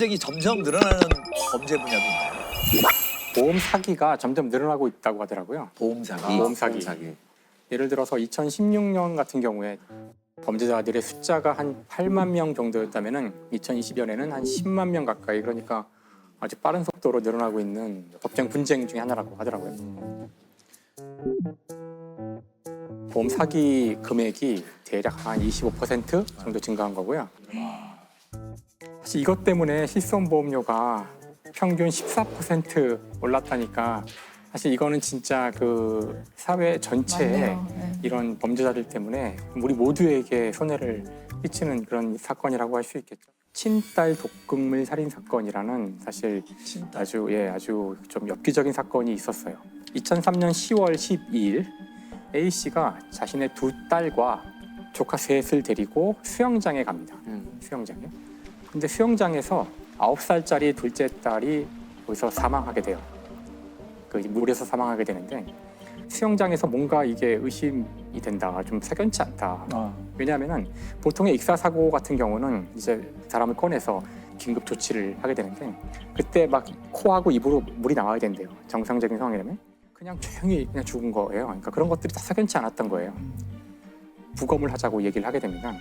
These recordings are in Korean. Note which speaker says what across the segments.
Speaker 1: 갑자기 점점 늘어나는 범죄 분야도 있나요?
Speaker 2: 보험 사기가 점점 늘어나고 있다고 하더라고요.
Speaker 1: 보험 사기.
Speaker 2: 보험 사기. 예를 들어서 2016년 같은 경우에 범죄자들의 숫자가 한 8만 명 정도였다면은 2020년에는 한 10만 명 가까이, 그러니까 아주 빠른 속도로 늘어나고 있는 법정 분쟁 중에 하나라고 하더라고요. 보험 사기 금액이 대략 한 25% 정도 증가한 거고요. 사실 이것 때문에 실손보험료가 평균 14% 올랐다니까, 사실 이거는 진짜 그 사회 전체에 이런 범죄자들 때문에 우리 모두에게 손해를 끼치는 그런 사건이라고 할 수 있겠죠. 친딸 독극물 살인 사건이라는 사실 아주 좀 엽기적인 사건이 있었어요. 2003년 10월 12일 A 씨가 자신의 두 딸과 조카 셋을 데리고 수영장에 갑니다. 수영장에. 근데 수영장에서 9살짜리 둘째 딸이 거기서 사망하게 돼요. 그 물에서 사망하게 되는데, 수영장에서 뭔가 이게 의심이 된다, 좀 석연치 않다. 왜냐하면은 보통의 익사사고 같은 경우는 이제 사람을 꺼내서 긴급 조치를 하게 되는데, 그때 막 코하고 입으로 물이 나와야 된대요. 정상적인 상황이라면 그냥 조용히 그냥 죽은 거예요. 그러니까 그런 것들이 다 석연치 않았던 거예요. 부검을 하자고 얘기를 하게 됩니다.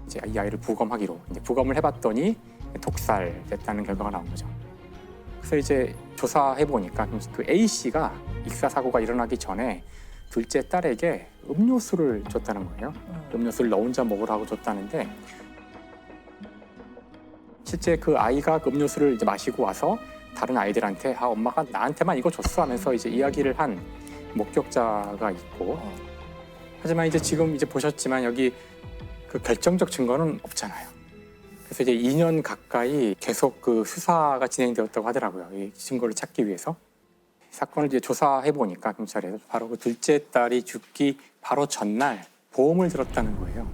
Speaker 2: 이제 이 아이를 부검하기로, 이제 부검을 해봤더니 독살됐다는 결과가 나온 거죠. 그래서 이제 조사해 보니까 그 A 씨가 익사 사고가 일어나기 전에 둘째 딸에게 음료수를 줬다는 거예요. 음료수를 너 혼자 먹으라고 줬다는데, 실제 그 아이가 그 음료수를 이제 마시고 와서 다른 아이들한테 엄마가 나한테만 이거 줬어 하면서 이제 이야기를 한 목격자가 있고, 하지만 이제 지금 이제 보셨지만 여기 그 결정적 증거는 없잖아요. 그래서 이제 2년 가까이 계속 그 수사가 진행되었다고 하더라고요. 이 증거를 찾기 위해서. 사건을 이제 조사해 보니까 경찰에서 바로 그 둘째 딸이 죽기 바로 전날 보험을 들었다는 거예요.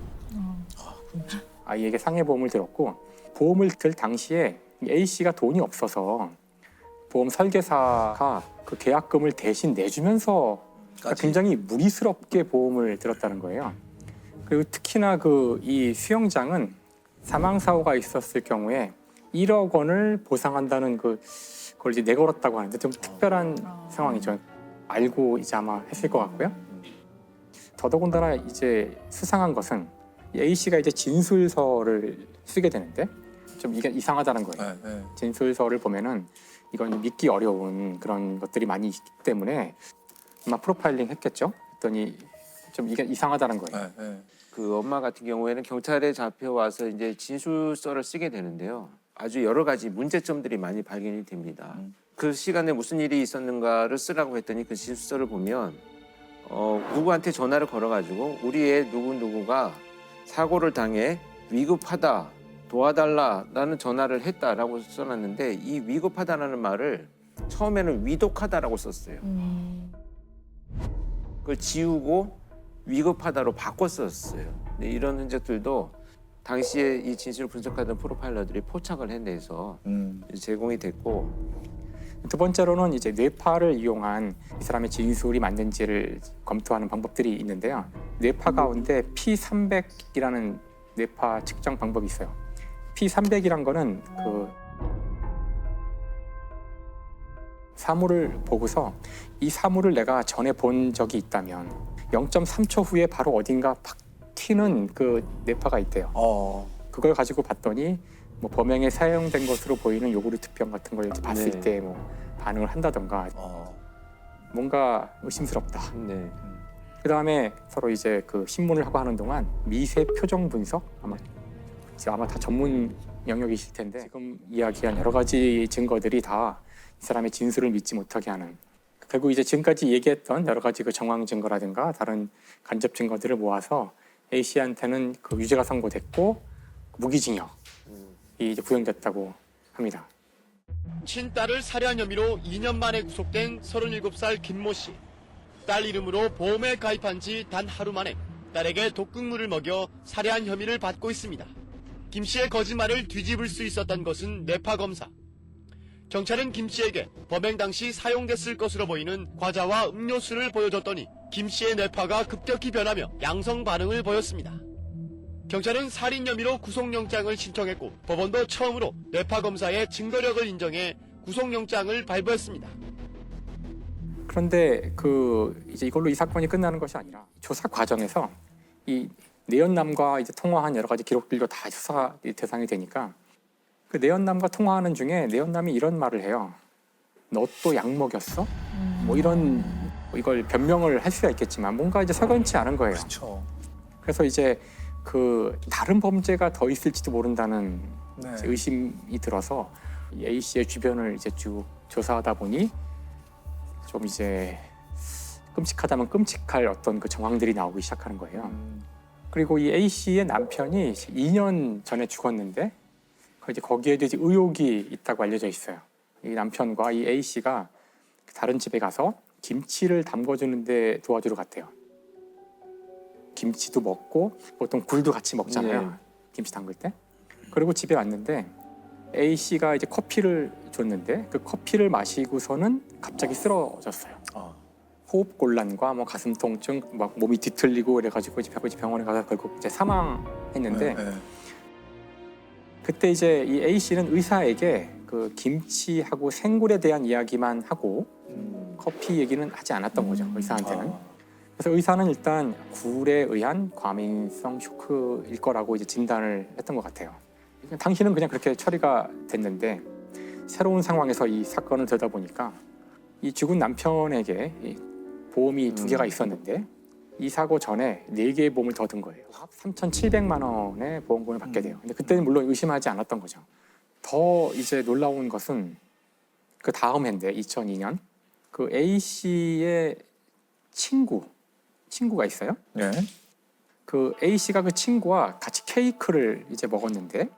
Speaker 2: 아이에게 상해보험을 들었고, 보험을 들 당시에 A 씨가 돈이 없어서 보험 설계사가 그 계약금을 대신 내주면서 굉장히 무리스럽게 보험을 들었다는 거예요. 그리고 특히나 그 이 수영장은 사망 사고가 있었을 경우에 1억 원을 보상한다는 그걸 이제 내걸었다고 하는데, 좀 특별한 상황이죠. 알고 이제 아마 했을 것 같고요. 더더군다나 이제 수상한 것은 A 씨가 이제 진술서를 쓰게 되는데 좀 이게 이상하다는 거예요. 진술서를 보면은 이건 믿기 어려운 그런 것들이 많이 있기 때문에 아마 프로파일링 했겠죠. 그랬더니 좀 이게 이상하다는 거예요.
Speaker 3: 그 엄마 같은 경우에는 경찰에 잡혀와서 이제 진술서를 쓰게 되는데요. 아주 여러 가지 문제점들이 많이 발견이 됩니다. 그 시간에 무슨 일이 있었는가를 쓰라고 했더니 그 진술서를 보면 누구한테 전화를 걸어가지고 우리 애 누구누구가 사고를 당해 위급하다, 도와달라라는 전화를 했다라고 써놨는데, 이 위급하다라는 말을 처음에는 위독하다라고 썼어요. 그걸 지우고 위급하다로 바꿨었어요. 근데 이런 흔적들도 당시에 이 진실을 분석하던 프로파일러들이 포착을 해내서 제공이 됐고,
Speaker 2: 두 번째로는 이제 뇌파를 이용한 이 사람의 진술이 맞는지를 검토하는 방법들이 있는데요. 뇌파 가운데 P300이라는 뇌파 측정 방법이 있어요. P300이란 거는 그 사물을 보고서 이 사물을 내가 전에 본 적이 있다면 0.3초 후에 바로 어딘가 팍 튀는 그 뇌파가 있대요. 그걸 가지고 봤더니 뭐 범행에 사용된 것으로 보이는 요구르트병 같은 걸 이제 봤을 때 뭐 반응을 한다던가 뭔가 의심스럽다. 그다음에 서로 이제 그 신문을 하고 하는 동안 미세 표정 분석, 아마 다 전문 영역이실 텐데, 지금 이야기한 여러 가지 증거들이 다 이 사람의 진술을 믿지 못하게 하는, 결국 이제 지금까지 얘기했던 여러 가지 그 정황 증거라든가 다른 간접 증거들을 모아서 A 씨한테는 그 유죄가 선고됐고 무기징역이 이제 구형됐다고 합니다.
Speaker 4: 친딸을 살해한 혐의로 2년 만에 구속된 37살 김모 씨. 딸 이름으로 보험에 가입한 지 단 하루 만에 딸에게 독극물을 먹여 살해한 혐의를 받고 있습니다. 김 씨의 거짓말을 뒤집을 수 있었던 것은 뇌파 검사. 경찰은 김 씨에게 범행 당시 사용됐을 것으로 보이는 과자와 음료수를 보여줬더니 김 씨의 뇌파가 급격히 변하며 양성 반응을 보였습니다. 경찰은 살인 혐의로 구속영장을 신청했고 법원도 처음으로 뇌파 검사의 증거력을 인정해 구속영장을 발부했습니다.
Speaker 2: 그런데 이제 이걸로 이 사건이 끝나는 것이 아니라 조사 과정에서 이 내연남과 이제 통화한 여러 가지 기록들도 다 조사 대상이 되니까 그 내연남과 통화하는 중에 내연남이 이런 말을 해요. 너 또 약 먹였어? 뭐 이걸 변명을 할 수가 있겠지만 뭔가 이제 석연치 않은 거예요.
Speaker 1: 그렇죠.
Speaker 2: 그래서 이제 다른 범죄가 더 있을지도 모른다는
Speaker 1: 네.
Speaker 2: 이제 의심이 들어서 이 A 씨의 주변을 이제 쭉 조사하다 보니 좀 이제 끔찍하다면 끔찍할 어떤 그 정황들이 나오기 시작하는 거예요. 그리고 이 A 씨의 남편이 2년 전에 죽었는데 이제 거기에도 이제 의혹이 있다고 알려져 있어요. 이 남편과 이 A 씨가 다른 집에 가서 김치를 담궈주는데 도와주러 갔대요. 김치도 먹고 보통 굴도 같이 먹잖아요.
Speaker 3: 네.
Speaker 2: 김치 담글 때. 그리고 집에 왔는데 A 씨가 이제 커피를 줬는데 그 커피를 마시고서는 갑자기 쓰러졌어요. 호흡 곤란과 뭐 가슴 통증, 막 몸이 뒤틀리고 그래가지고 이제 병원에 가서 결국 이제 사망했는데
Speaker 1: 네.
Speaker 2: 그때 이제 이 A 씨는 의사에게 그 김치하고 생굴에 대한 이야기만 하고 커피 얘기는 하지 않았던 거죠. 의사한테는. 그래서 의사는 일단 굴에 의한 과민성 쇼크일 거라고 이제 진단을 했던 것 같아요. 당시는 그냥 그렇게 처리가 됐는데 새로운 상황에서 이 사건을 들여다보니까 이 죽은 남편에게 이 보험이 2개가 있었는데 이 사고 전에 4개의 보험을 더 든 거예요. 3,700만 원의 보험금을 받게 돼요. 근데 그때는 물론 의심하지 않았던 거죠. 더 이제 놀라운 것은 그 다음 해인데 2002년 그 A 씨의 친구가 있어요.
Speaker 1: 네.
Speaker 2: 그 A 씨가 그 친구와 같이 케이크를 이제 먹었는데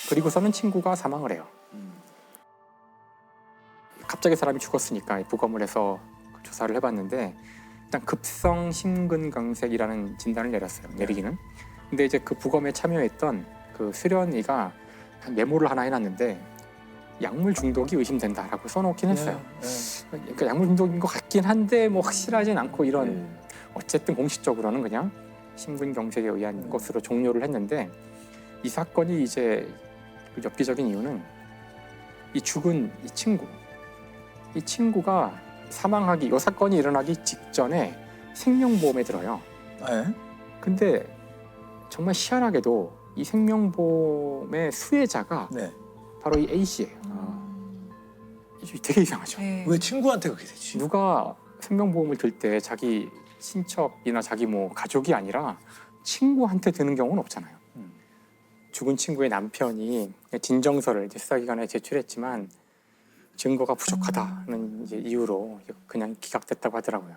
Speaker 2: 그리고서는 친구가 사망을 해요. 갑자기 사람이 죽었으니까 부검을 해서 조사를 해봤는데 일단 급성 심근경색이라는 진단을 내리기는. 근데 이제 그 부검에 참여했던 그 수련이가 메모를 하나 해놨는데 약물 중독이 의심된다라고 써놓긴 했어요. 그러니까 약물 중독인 것 같긴 한데 뭐 확실하진 않고 이런 어쨌든 공식적으로는 그냥 심근경색에 의한 것으로 종료를 했는데 이 사건이 이제 엽기적인 이유는 이 죽은 이 친구가 사망하기 이 사건이 일어나기 직전에 생명보험에 들어요.
Speaker 1: 네.
Speaker 2: 근데 정말 희한하게도 이 생명보험의 수혜자가
Speaker 1: 네.
Speaker 2: 바로 이 A 씨예요. 되게 이상하죠.
Speaker 1: 왜 친구한테 그렇게 되지?
Speaker 2: 누가 생명보험을 들 때 자기 친척이나 자기 뭐 가족이 아니라 친구한테 드는 경우는 없잖아요. 죽은 친구의 남편이 진정서를 이제 수사기관에 제출했지만 증거가 부족하다는 이제 이유로 그냥 기각됐다고 하더라고요.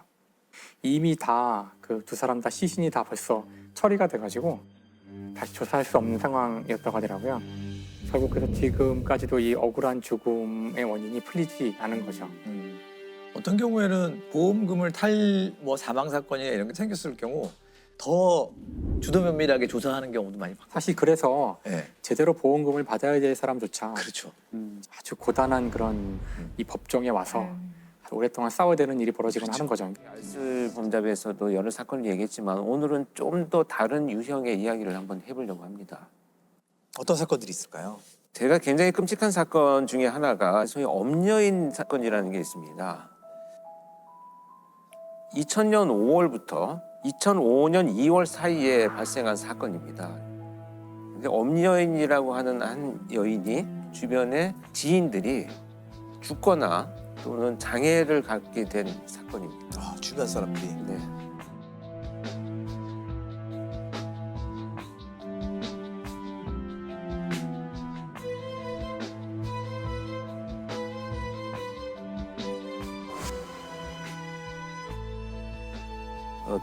Speaker 2: 이미 다 그 2사람 다 시신이 다 벌써 처리가 돼가지고 다시 조사할 수 없는 상황이었다고 하더라고요. 결국 그래서 지금까지도 이 억울한 죽음의 원인이 풀리지 않은 거죠.
Speaker 1: 어떤 경우에는 보험금을 뭐 사망 사건이나 이런 게 생겼을 경우 더 주도 면밀하게 조사하는 경우도 많이 봤고.
Speaker 2: 사실 그래서
Speaker 1: 네.
Speaker 2: 제대로 보험금을 받아야 될 사람조차
Speaker 1: 그렇죠.
Speaker 2: 아주 고단한 그런 이 법정에 와서 오랫동안 싸워야 되는 일이 벌어지거나 하는 거죠.
Speaker 3: 알쓸 범잡에서도 여러 사건을 얘기했지만 오늘은 좀 더 다른 유형의 이야기를 한번 해보려고 합니다.
Speaker 1: 어떤 사건들이 있을까요?
Speaker 3: 제가 굉장히 끔찍한 사건 중에 하나가 소위 엄여인 사건이라는 게 있습니다. 2000년 5월부터 2005년 2월 사이에 발생한 사건입니다. 근데 엄여인이라고 하는 한 여인이 주변의 지인들이 죽거나 또는 장애를 갖게 된 사건입니다.
Speaker 1: 주변 사람들이.
Speaker 3: 네.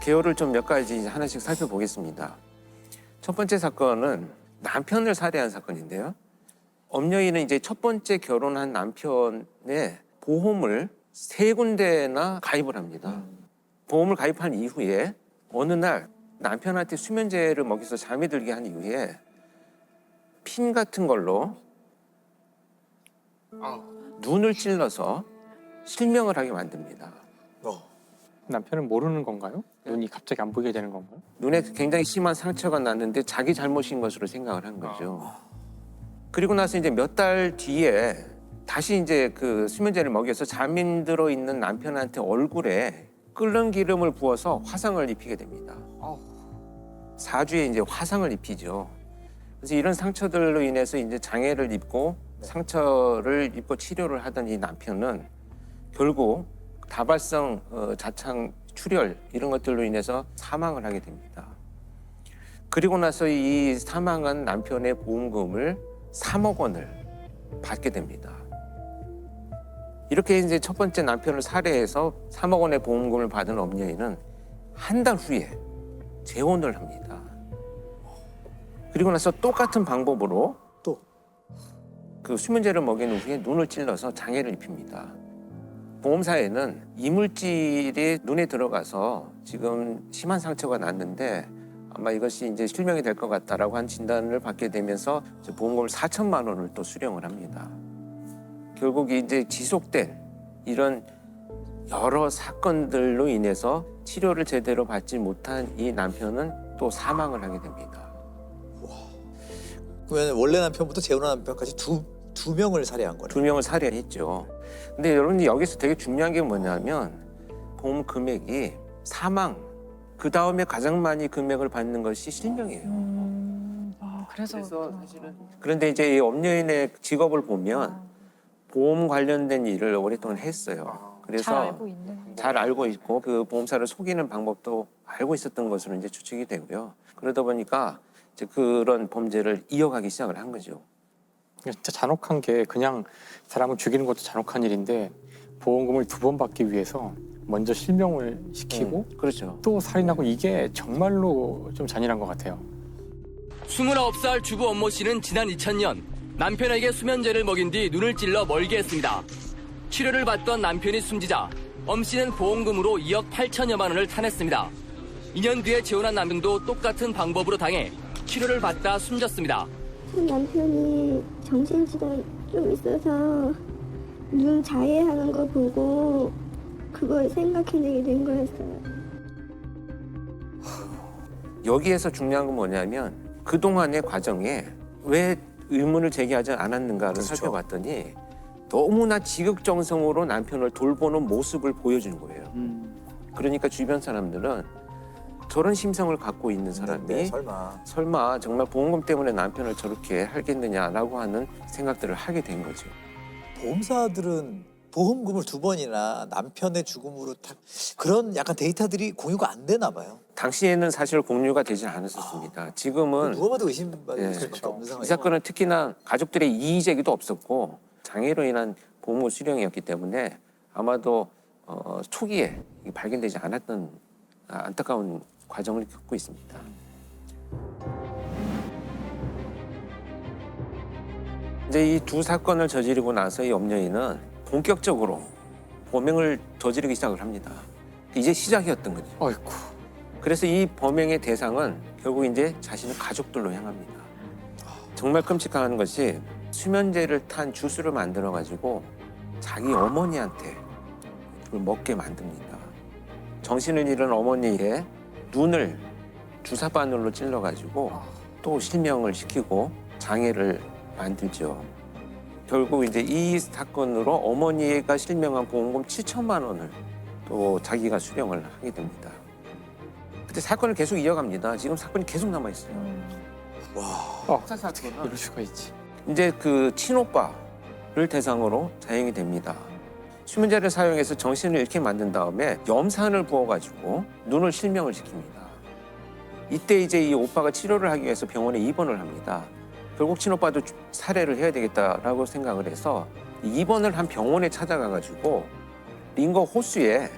Speaker 3: 개요를 좀 몇 가지 하나씩 살펴보겠습니다. 첫 번째 사건은 남편을 살해한 사건인데요. 엄여인은 이제 첫 번째 결혼한 남편의 보험을 3군데나 가입을 합니다. 보험을 가입한 이후에 어느 날 남편한테 수면제를 먹여서 잠이 들게 한 이후에 핀 같은 걸로 눈을 찔러서 실명을 하게 만듭니다.
Speaker 2: 남편은 모르는 건가요? 눈이 갑자기 안 보이게 되는 건가요?
Speaker 3: 눈에 굉장히 심한 상처가 났는데 자기 잘못인 것으로 생각을 한 거죠. 그리고 나서 이제 몇 달 뒤에 다시 이제 그 수면제를 먹여서 잠이 들어 있는 남편한테 얼굴에 끓는 기름을 부어서 화상을 입히게 됩니다. 사주에 이제 화상을 입히죠. 그래서 이런 상처들로 인해서 이제 장애를 입고 상처를 입고 치료를 하던 이 남편은 결국 다발성 자창 출혈 이런 것들로 인해서 사망을 하게 됩니다. 그리고 나서 이 사망한 남편의 보험금을 3억 원을 받게 됩니다. 이렇게 이제 첫 번째 남편을 살해해서 3억 원의 보험금을 받은 엄녀이는 한 달 후에 재혼을 합니다. 그리고 나서 똑같은 방법으로
Speaker 1: 또
Speaker 3: 그 수면제를 먹인 후에 눈을 찔러서 장애를 입힙니다. 보험사에는 이물질이 눈에 들어가서 지금 심한 상처가 났는데 아마 이것이 이제 실명이 될 것 같다라고 한 진단을 받게 되면서 이제 보험금을 4천만 원을 또 수령을 합니다. 결국 이제 지속된 이런 여러 사건들로 인해서 치료를 제대로 받지 못한 이 남편은 또 사망을 하게 됩니다.
Speaker 1: 그러면 원래 남편부터 재혼한 남편까지 두 명을 살해한 거네.
Speaker 3: 2명을 살해했죠. 근데 여러분 여기서 되게 중요한 게 뭐냐면 보험 금액이 사망 그 다음에 가장 많이 금액을 받는 것이 실명이에요.
Speaker 5: 그래서
Speaker 3: 그런데 이제 이 엄녀인의 직업을 보면 보험 관련된 일을 오랫동안 했어요. 그래서
Speaker 5: 잘 알고 있는.
Speaker 3: 잘 알고 있고 그 보험사를 속이는 방법도 알고 있었던 것으로 이제 추측이 되고요. 그러다 보니까 이제 그런 범죄를 이어가기 시작을 한 거죠.
Speaker 2: 진짜 잔혹한 게 그냥 사람을 죽이는 것도 잔혹한 일인데 보험금을 2번 받기 위해서 먼저 실명을 시키고
Speaker 3: 그렇죠.
Speaker 2: 또 살인하고 이게 정말로 좀 잔인한 것 같아요.
Speaker 6: 29살 주부 엄모 씨는 지난 2000년 남편에게 수면제를 먹인 뒤 눈을 찔러 멀게 했습니다. 치료를 받던 남편이 숨지자 엄 씨는 보험금으로 2억 8천여만 원을 타냈습니다. 2년 뒤에 재혼한 남편도 똑같은 방법으로 당해 치료를 받다 숨졌습니다.
Speaker 7: 남편이 정신지가 좀 있어서 눈 자해하는 거 보고 그걸 생각해내게 된 거였어요.
Speaker 3: 여기에서 중요한 건 뭐냐면 그동안의 과정에 왜 의문을 제기하지 않았는가를
Speaker 1: 그렇죠.
Speaker 3: 살펴봤더니 너무나 지극정성으로 남편을 돌보는 모습을 보여주는 거예요. 그러니까 주변 사람들은 저런 심성을 갖고 있는 사람이
Speaker 1: 네,
Speaker 3: 설마 정말 보험금 때문에 남편을 저렇게 하겠느냐라고 하는 생각들을 하게 된 거죠.
Speaker 1: 보험사들은 보험금을 2번이나 남편의 죽음으로 그런 약간 데이터들이 공유가 안 되나 봐요.
Speaker 3: 당시에는 사실 공유가 되지 않았었습니다. 지금은
Speaker 1: 누가 봐도 의심받을
Speaker 3: 네,
Speaker 1: 수밖에
Speaker 2: 그렇죠.
Speaker 1: 없는 상황이에요.
Speaker 3: 이 사건은 특히나 가족들의 이의 제기도 없었고 장애로 인한 보험금 수령이었기 때문에 아마도 초기에 발견되지 않았던 안타까운 과정을 겪고 있습니다. 이제 이 두 사건을 저지르고 나서 이 엄녀인은 본격적으로 범행을 저지르기 시작을 합니다. 이제 시작이었던 거죠.
Speaker 2: 어이쿠.
Speaker 3: 그래서 이 범행의 대상은 결국 이제 자신의 가족들로 향합니다. 정말 끔찍한 것이 수면제를 탄 주스를 만들어 가지고 자기 어머니한테 그걸 먹게 만듭니다. 정신을 잃은 어머니의 눈을 주사바늘로 찔러 가지고 또 실명을 시키고 장애를 만들죠. 결국 이제 이 사건으로 어머니가 실명한 보험금 7천만 원을 또 자기가 수령을 하게 됩니다. 그때 사건을 계속 이어갑니다. 지금 사건이 계속 남아 있어요.
Speaker 1: 와,
Speaker 3: 사건은
Speaker 2: 이럴 수가 있지.
Speaker 3: 이제 그 친오빠를 대상으로 자행이 됩니다. 수면제를 사용해서 정신을 잃게 만든 다음에 염산을 부어가지고 눈을 실명을 시킵니다. 이때 이제 이 오빠가 치료를 하기 위해서 병원에 입원을 합니다. 결국 친오빠도 살해를 해야 되겠다라고 생각을 해서 입원을 한 병원에 찾아가가지고 링거 호수에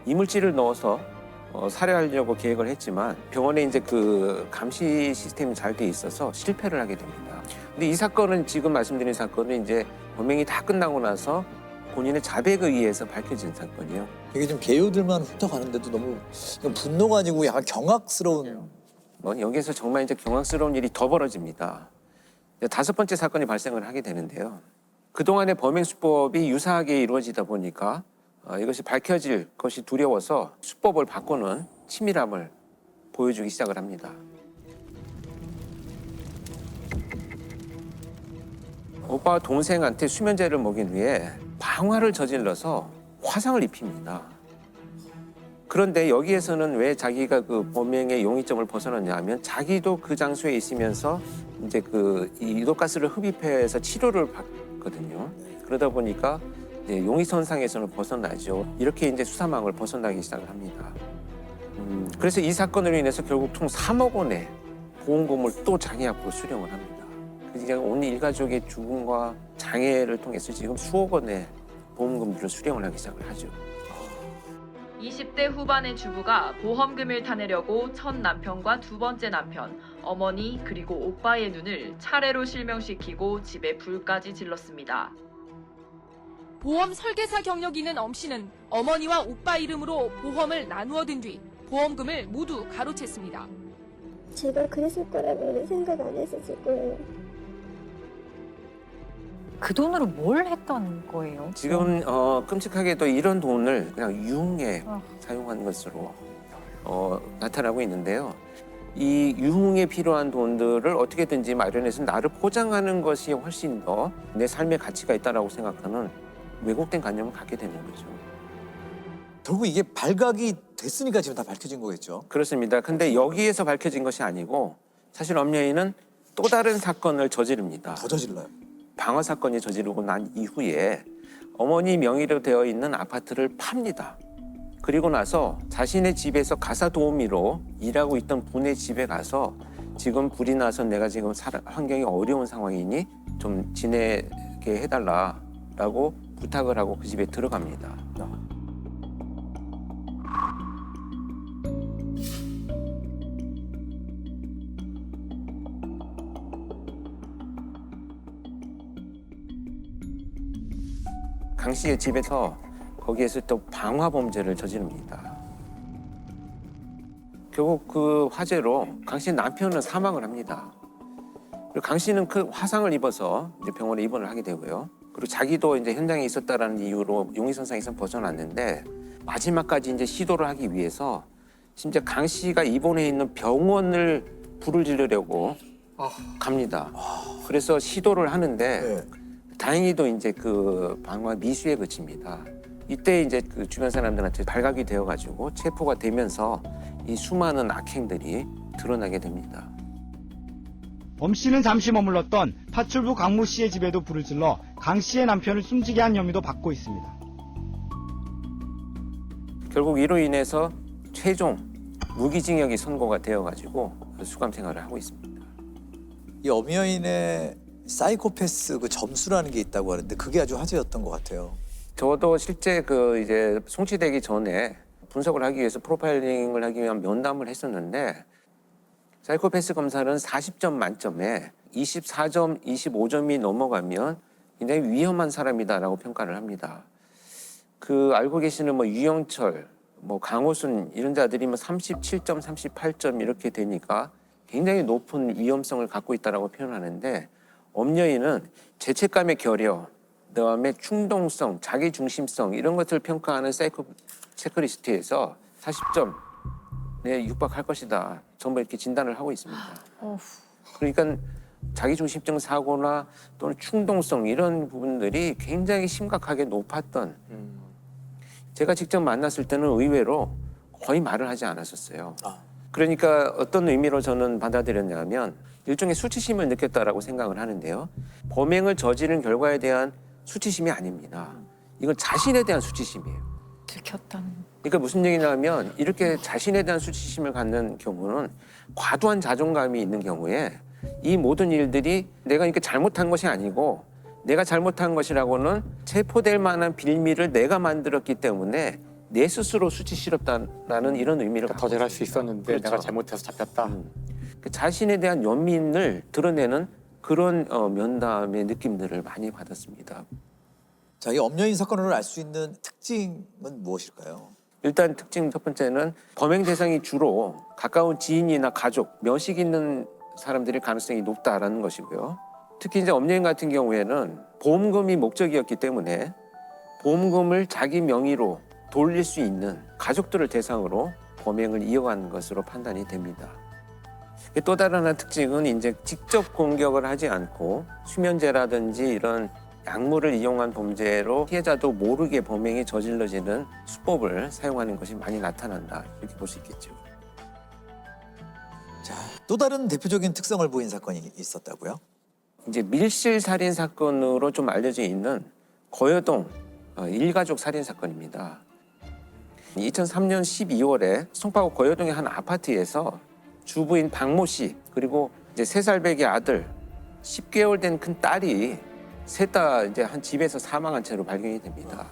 Speaker 3: 이물질을 넣어서 살해하려고 계획을 했지만 병원에 이제 그 감시 시스템이 잘 돼 있어서 실패를 하게 됩니다. 근데 이 사건은 지금 말씀드린 사건은 이제 범행이 다 끝나고 나서 본인의 자백에 의해서 밝혀진 사건이에요.
Speaker 1: 이게 좀 개요들만 훑어가는데도 너무 이건 분노가 아니고 약간 경악스러운.
Speaker 3: 여기에서 정말 이제 경악스러운 일이 더 벌어집니다. 5번째 사건이 발생을 하게 되는데요. 그동안의 범행 수법이 유사하게 이루어지다 보니까 이것이 밝혀질 것이 두려워서 수법을 바꾸는 치밀함을 보여주기 시작을 합니다. 오빠와 동생한테 수면제를 먹인 후에 방화를 저질러서 화상을 입힙니다. 그런데 여기에서는 왜 자기가 그 범행의 용의점을 벗어났냐 하면 자기도 그 장소에 있으면서 이제 이 유독가스를 흡입해서 치료를 받거든요. 그러다 보니까 이제 용의선상에서는 벗어나죠. 이렇게 이제 수사망을 벗어나기 시작을 합니다. 그래서 이 사건으로 인해서 결국 총 3억 원의 보험금을 또 장애 앞으로 수령을 합니다. 그래서 온 일가족의 죽음과 장애를 통해서 지금 수억 원의 보험금들을 수령을 하기 시작을 하죠.
Speaker 5: 20대 후반의 주부가 보험금을 타내려고 첫 남편과 두 번째 남편, 어머니 그리고 오빠의 눈을 차례로 실명시키고 집에 불까지 질렀습니다.
Speaker 8: 보험 설계사 경력이 있는 엄 씨는 어머니와 오빠 이름으로 보험을 나누어 든 뒤 보험금을 모두 가로챘습니다.
Speaker 7: 제가 그랬을 거라고는 생각 안 했었고요.
Speaker 9: 그 돈으로 뭘 했던 거예요?
Speaker 3: 지금 끔찍하게도 이런 돈을 그냥 유흥에 사용한 것으로 나타나고 있는데요. 이 유흥에 필요한 돈들을 어떻게든지 마련해서 나를 포장하는 것이 훨씬 더 내 삶의 가치가 있다고 생각하는 왜곡된 관념을 갖게 되는 거죠.
Speaker 1: 결국 이게 발각이 됐으니까 지금 다 밝혀진 거겠죠.
Speaker 3: 그렇습니다. 근데 여기에서 밝혀진 것이 아니고 사실 엄여인은 또 다른 사건을 저지릅니다.
Speaker 1: 더 저질러요.
Speaker 3: 방화 사건이 저지르고 난 이후에 어머니 명의로 되어 있는 아파트를 팝니다. 그리고 나서 자신의 집에서 가사 도우미로 일하고 있던 분의 집에 가서 지금 불이 나서 내가 지금 환경이 어려운 상황이니 좀 지내게 해달라라고 부탁을 하고 그 집에 들어갑니다. 강 씨의 집에서 거기에서 또 방화 범죄를 저지릅니다. 결국 그 화재로 강 씨 남편은 사망을 합니다. 그리고 강 씨는 그 화상을 입어서 이제 병원에 입원을 하게 되고요. 그리고 자기도 이제 현장에 있었다라는 이유로 용의선상에서 벗어났는데 마지막까지 이제 시도를 하기 위해서 심지어 강 씨가 입원해 있는 병원을 불을 지르려고 갑니다. 그래서 시도를 하는데
Speaker 1: 네.
Speaker 3: 다행히도 이제 그 방화 미수에 그칩니다. 이때 이제 그 주변 사람들한테 발각이 되어가지고 체포가 되면서 이 수많은 악행들이 드러나게 됩니다.
Speaker 10: 엄 씨는 잠시 머물렀던 파출부 강모 씨의 집에도 불을 질러 강 씨의 남편을 숨지게 한 혐의도 받고 있습니다.
Speaker 3: 결국 이로 인해서 최종 무기징역이 선고가 되어가지고 수감 생활을 하고 있습니다.
Speaker 1: 이 엄여인의 사이코패스 그 점수라는 게 있다고 하는데 그게 아주 화제였던 것 같아요.
Speaker 3: 저도 실제 그 이제 송치되기 전에 분석을 하기 위해서 프로파일링을 하기 위한 면담을 했었는데 사이코패스 검사는 40점 만점에 24점, 25점이 넘어가면 굉장히 위험한 사람이다라고 평가를 합니다. 그 알고 계시는 뭐 유영철, 뭐 강호순 이런 자들이 뭐 37점, 38점 이렇게 되니까 굉장히 높은 위험성을 갖고 있다라고 표현하는데 엄여인은 죄책감의 결여, 그다음에 충동성, 자기중심성 이런 것들을 평가하는 사이코 체크리스트에서 40점에 육박할 것이다. 전부 이렇게 진단을 하고 있습니다. 그러니까 자기중심적 사고나 또는 충동성 이런 부분들이 굉장히 심각하게 높았던 제가 직접 만났을 때는 의외로 거의 말을 하지 않았었어요. 그러니까 어떤 의미로 저는 받아들였냐면 일종의 수치심을 느꼈다라고 생각을 하는데요. 범행을 저지른 결과에 대한 수치심이 아닙니다. 이건 자신에 대한 수치심이에요.
Speaker 9: 들켰다는.
Speaker 3: 그러니까 무슨 얘기냐면 이렇게 자신에 대한 수치심을 갖는 경우는 과도한 자존감이 있는 경우에 이 모든 일들이 내가 이렇게 잘못한 것이 아니고 내가 잘못한 것이라고는 체포될 만한 빌미를 내가 만들었기 때문에 내 스스로 수치스럽다라는 이런 의미를
Speaker 2: 더 잘할 수 있었는데
Speaker 3: 그렇죠.
Speaker 2: 내가 잘못해서 잡혔다.
Speaker 3: 자신에 대한 연민을 드러내는 그런 면담의 느낌들을 많이 받았습니다.
Speaker 1: 자, 이 엄여인 사건을 알 수 있는 특징은 무엇일까요?
Speaker 3: 일단 특징 첫 번째는 범행 대상이 주로 가까운 지인이나 가족, 면식 있는 사람들일 가능성이 높다라는 것이고요. 특히 이제 엄여인 같은 경우에는 보험금이 목적이었기 때문에 보험금을 자기 명의로 돌릴 수 있는 가족들을 대상으로 범행을 이어간 것으로 판단이 됩니다. 또 다른 하나 특징은 이제 직접 공격을 하지 않고 수면제라든지 이런 약물을 이용한 범죄로 피해자도 모르게 범행이 저질러지는 수법을 사용하는 것이 많이 나타난다, 이렇게 볼 수 있겠죠.
Speaker 1: 자, 또 다른 대표적인 특성을 보인 사건이 있었다고요?
Speaker 3: 이제 밀실 살인 사건으로 좀 알려져 있는 거여동 일가족 살인 사건입니다. 2003년 12월에 송파구 거여동의 한 아파트에서 주부인 박모 씨 그리고 이제 3살배기 아들, 10개월 된 큰 딸이 셋 다 이제 한 집에서 사망한 채로 발견이 됩니다.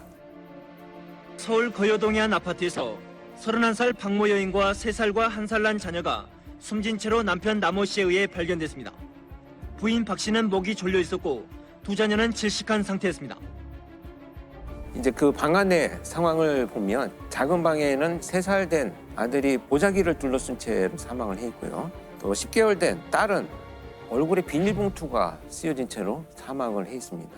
Speaker 11: 서울 거여동의 한 아파트에서 31살 박모 여인과 3살과 1살 난 자녀가 숨진 채로 남편 남모 씨에 의해 발견됐습니다. 부인 박 씨는 목이 졸려 있었고 두 자녀는 질식한 상태였습니다.
Speaker 3: 이제 그 방 안의 상황을 보면 작은 방에는 3살 된 아들이 보자기를 둘러쓴 채로 사망을 해 있고요. 또 10개월 된 딸은 얼굴에 비닐봉투가 쓰여진 채로 사망을 해 있습니다.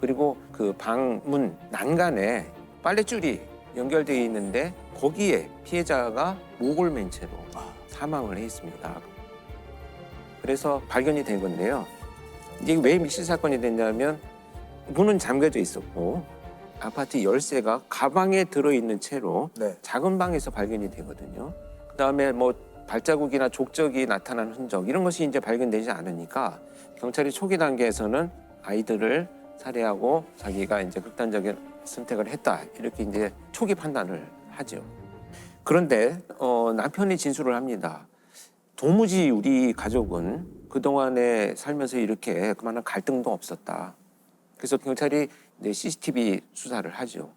Speaker 3: 그리고 그 방문 난간에 빨랫줄이 연결되어 있는데 거기에 피해자가 목을 맨 채로 사망을 해 있습니다. 그래서 발견이 된 건데요. 이게 왜 밀실 사건이 됐냐면 문은 잠겨져 있었고 아파트 열쇠가 가방에 들어있는 채로 작은 방에서 발견이 되거든요. 그다음에 뭐 발자국이나 족적이 나타난 흔적 이런 것이 이제 발견되지 않으니까 경찰이 초기 단계에서는 아이들을 살해하고 자기가 이제 극단적인 선택을 했다 이렇게 이제 초기 판단을 하죠. 그런데 남편이 진술을 합니다. 도무지 우리 가족은 그동안에 살면서 이렇게 그만한 갈등도 없었다. 그래서 경찰이 이제 CCTV 수사를 하죠.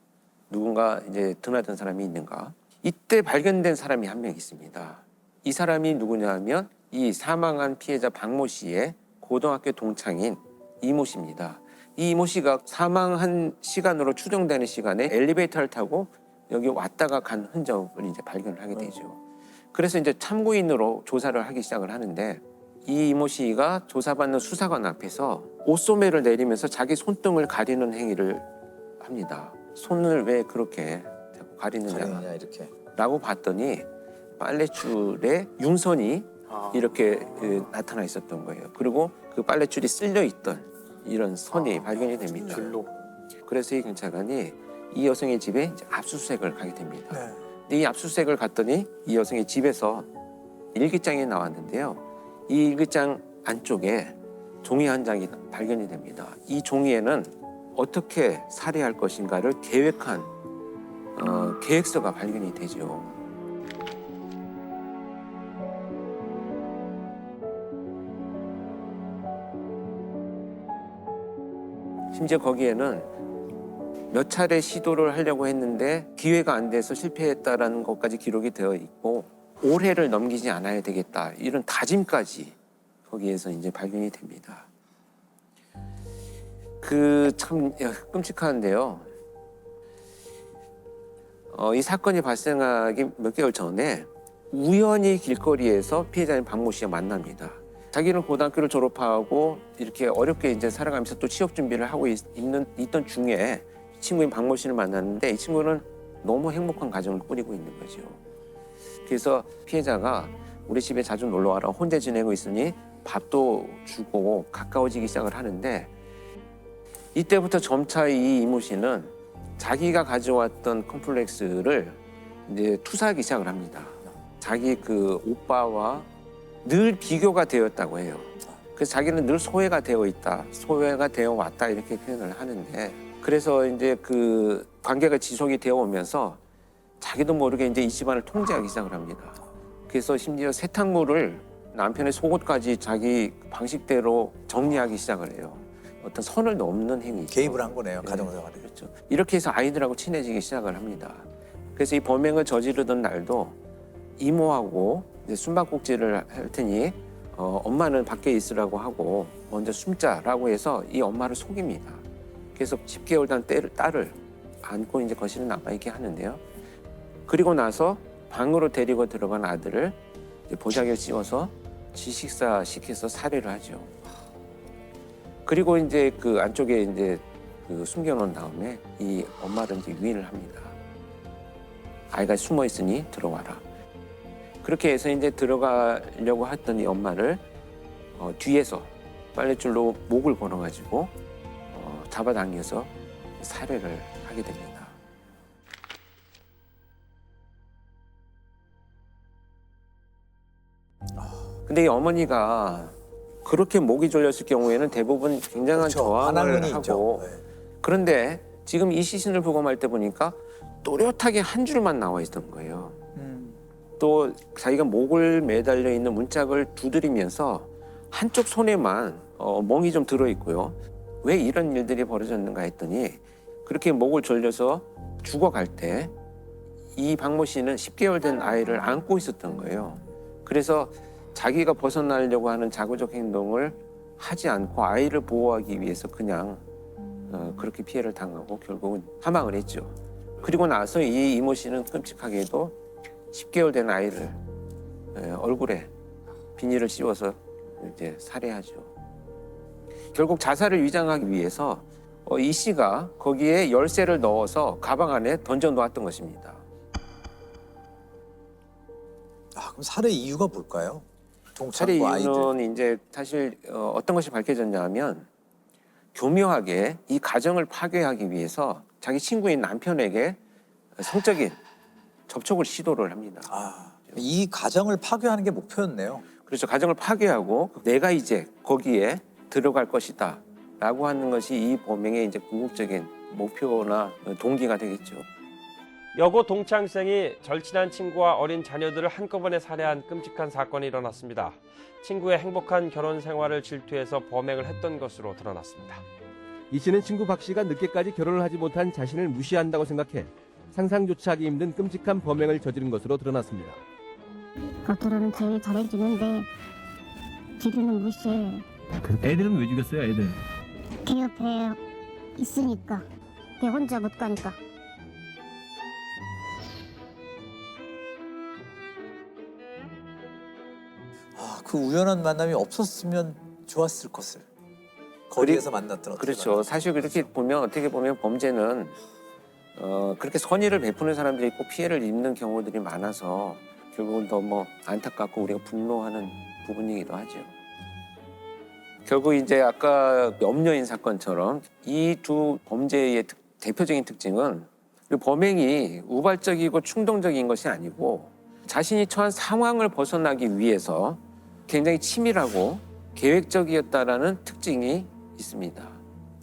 Speaker 3: 누군가 이제 드나든 사람이 있는가. 이때 발견된 사람이 한 명 있습니다. 이 사람이 누구냐면 이 사망한 피해자 박모 씨의 고등학교 동창인 이모 씨입니다. 이 이모 씨가 사망한 시간으로 추정되는 시간에 엘리베이터를 타고 여기 왔다가 간 흔적을 이제 발견을 하게 되죠. 그래서 이제 참고인으로 조사를 하기 시작을 하는데 이 이모 씨가 조사받는 수사관 앞에서 옷소매를 내리면서 자기 손등을 가리는 행위를 합니다. 손을 왜 그렇게 자꾸 가리느냐
Speaker 1: 이렇게.
Speaker 3: 라고 봤더니 빨랫줄에 융선이 이렇게 나타나 있었던 거예요. 그리고 그 빨랫줄이 쓸려 있던 이런 선이 발견이 됩니다.
Speaker 2: 줄로.
Speaker 3: 그래서 이 경찰관이 이 여성의 집에 이제 압수수색을 가게 됩니다. 근데 이 압수수색을 갔더니 이 여성의 집에서 일기장이 나왔는데요. 이 일기장 안쪽에 종이 한 장이 발견이 됩니다. 이 종이에는 어떻게 살해할 것인가를 계획한 계획서가 발견이 되죠. 심지어 거기에는 몇 차례 시도를 하려고 했는데 기회가 안 돼서 실패했다라는 것까지 기록이 되어 있고 올해를 넘기지 않아야 되겠다 이런 다짐까지 거기에서 이제 발견이 됩니다. 그 참 끔찍한데요. 이 사건이 발생하기 몇 개월 전에 우연히 길거리에서 피해자인 박모 씨와 만납니다. 자기는 고등학교를 졸업하고 이렇게 어렵게 이제 살아가면서 또 취업 준비를 하고 있던 중에 친구인 박모 씨를 만났는데 이 친구는 너무 행복한 가정을 꾸리고 있는 거죠. 그래서 피해자가 우리 집에 자주 놀러 와라. 혼자 지내고 있으니 밥도 주고 가까워지기 시작을 하는데 이때부터 점차 이 이모 씨는 자기가 가져왔던 컴플렉스를 이제 투사하기 시작을 합니다. 자기 그 오빠와 늘 비교가 되었다고 해요. 그래서 자기는 늘 소외가 되어 있다, 소외가 되어 왔다 이렇게 표현을 하는데 그래서 이제 그 관계가 지속이 되어 오면서 자기도 모르게 이제 이 집안을 통제하기 시작을 합니다. 그래서 심지어 세탁물을 남편의 속옷까지 자기 방식대로 정리하기 시작을 해요. 어떤 선을 넘는 행위죠.
Speaker 1: 개입을 한 거네요, 가정생활에.
Speaker 3: 그렇죠. 이렇게 해서 아이들하고 친해지기 시작을 합니다. 그래서 이 범행을 저지르던 날도 이모하고 이제 숨바꼭질을 할 테니 엄마는 밖에 있으라고 하고 먼저 숨자라고 해서 이 엄마를 속입니다. 그래서 10개월 된 딸을 안고 이제 거실에 남아있게 하는데요. 그리고 나서 방으로 데리고 들어간 아들을 이제 보자기를 씌워서 지식사 시켜서 살해를 하죠. 그리고 이제 그 안쪽에 이제 그 숨겨놓은 다음에 이 엄마를 이제 유인을 합니다. 아이가 숨어 있으니 들어와라. 그렇게 해서 이제 들어가려고 했던 이 엄마를 뒤에서 빨랫줄로 목을 걸어가지고 잡아당겨서 살해를 하게 됩니다. 근데 이 어머니가 그렇게 목이 졸렸을 경우에는 대부분 굉장한
Speaker 1: 그렇죠.
Speaker 3: 저항을
Speaker 1: 반항문이
Speaker 3: 하고
Speaker 1: 있죠. 네.
Speaker 3: 그런데 지금 이 시신을 부검할 때 보니까 또렷하게 한 줄만 나와 있던 거예요. 또 자기가 목을 매달려 있는 문짝을 두드리면서 한쪽 손에만 멍이 좀 들어있고요. 왜 이런 일들이 벌어졌는가 했더니 그렇게 목을 졸려서 죽어갈 때 이 박모 씨는 10개월 된 아이를 안고 있었던 거예요. 그래서 자기가 벗어나려고 하는 자구적 행동을 하지 않고 아이를 보호하기 위해서 그냥 그렇게 피해를 당하고 결국은 사망을 했죠. 그리고 나서 이 이모 씨는 끔찍하게도 10개월 된 아이를 얼굴에 비닐을 씌워서 이제 살해하죠. 결국 자살을 위장하기 위해서 이 씨가 거기에 열쇠를 넣어서 가방 안에 던져 놓았던 것입니다.
Speaker 1: 그럼 살해 이유가 뭘까요?
Speaker 3: 살해
Speaker 1: 동창과 아이들.
Speaker 3: 이유는 이제 사실 어떤 것이 밝혀졌냐면 교묘하게 이 가정을 파괴하기 위해서 자기 친구인 남편에게 성적인 접촉을 시도를 합니다.
Speaker 1: 이 가정을 파괴하는 게 목표였네요.
Speaker 3: 그렇죠. 가정을 파괴하고 내가 이제 거기에 들어갈 것이다 라고 하는 것이 이 범행의 이제 궁극적인 목표나 동기가 되겠죠.
Speaker 12: 여고 동창생이 절친한 친구와 어린 자녀들을 한꺼번에 살해한 끔찍한 사건이 일어났습니다. 친구의 행복한 결혼 생활을 질투해서 범행을 했던 것으로 드러났습니다.
Speaker 13: 이 씨는 친구 박 씨가 늦게까지 결혼을 하지 못한 자신을 무시한다고 생각해 상상조차 하기 힘든 끔찍한 범행을 저지른 것으로 드러났습니다.
Speaker 7: 겉으로는 제일 잘해주는데 뒤로는 무시해.
Speaker 13: 애들은 왜 죽였어요, 애들?
Speaker 7: 걔 옆에 있으니까. 걔 혼자 못 가니까.
Speaker 1: 그 우연한 만남이 없었으면 좋았을 것을. 거리에서 만났던
Speaker 3: 그렇죠. 사실 그렇게 보면 어떻게 보면 범죄는 그렇게 선의를 베푸는 사람들이 있고 피해를 입는 경우들이 많아서 결국은 더 뭐 안타깝고 우리가 분노하는 부분이기도 하죠. 결국 이제 아까 염려인 사건처럼 이 두 범죄의 대표적인 특징은 범행이 우발적이고 충동적인 것이 아니고 자신이 처한 상황을 벗어나기 위해서 굉장히 치밀하고 계획적이었다라는 특징이 있습니다.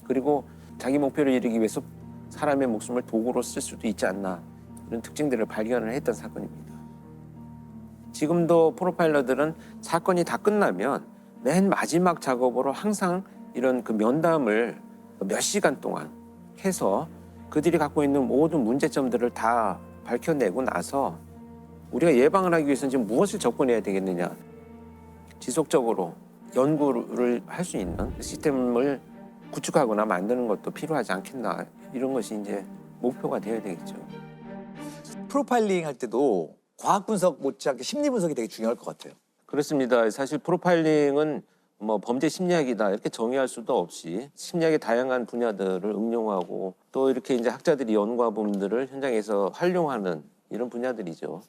Speaker 3: 그리고 자기 목표를 이루기 위해서 사람의 목숨을 도구로 쓸 수도 있지 않나 이런 특징들을 발견을 했던 사건입니다. 지금도 프로파일러들은 사건이 다 끝나면 맨 마지막 작업으로 항상 이런 그 면담을 몇 시간 동안 해서 그들이 갖고 있는 모든 문제점들을 다 밝혀내고 나서 우리가 예방을 하기 위해서는 지금 무엇을 접근해야 되겠느냐, 지속적으로 연구를 할 수 있는 시스템을 구축하거나 만드는 것도 필요하지 않겠나, 이런 것이 이제 목표가 되어야 되겠죠.
Speaker 1: 프로파일링 할 때도 과학 분석 못지않게 심리 분석이 되게 중요할 것 같아요.
Speaker 3: 그렇습니다. 사실 프로파일링은 뭐 범죄 심리학이다 이렇게 정의할 수도 없이 심리학의 다양한 분야들을 응용하고 또 이렇게 이제 학자들이 연구한 부분들을 현장에서 활용하는 이런 분야들이죠.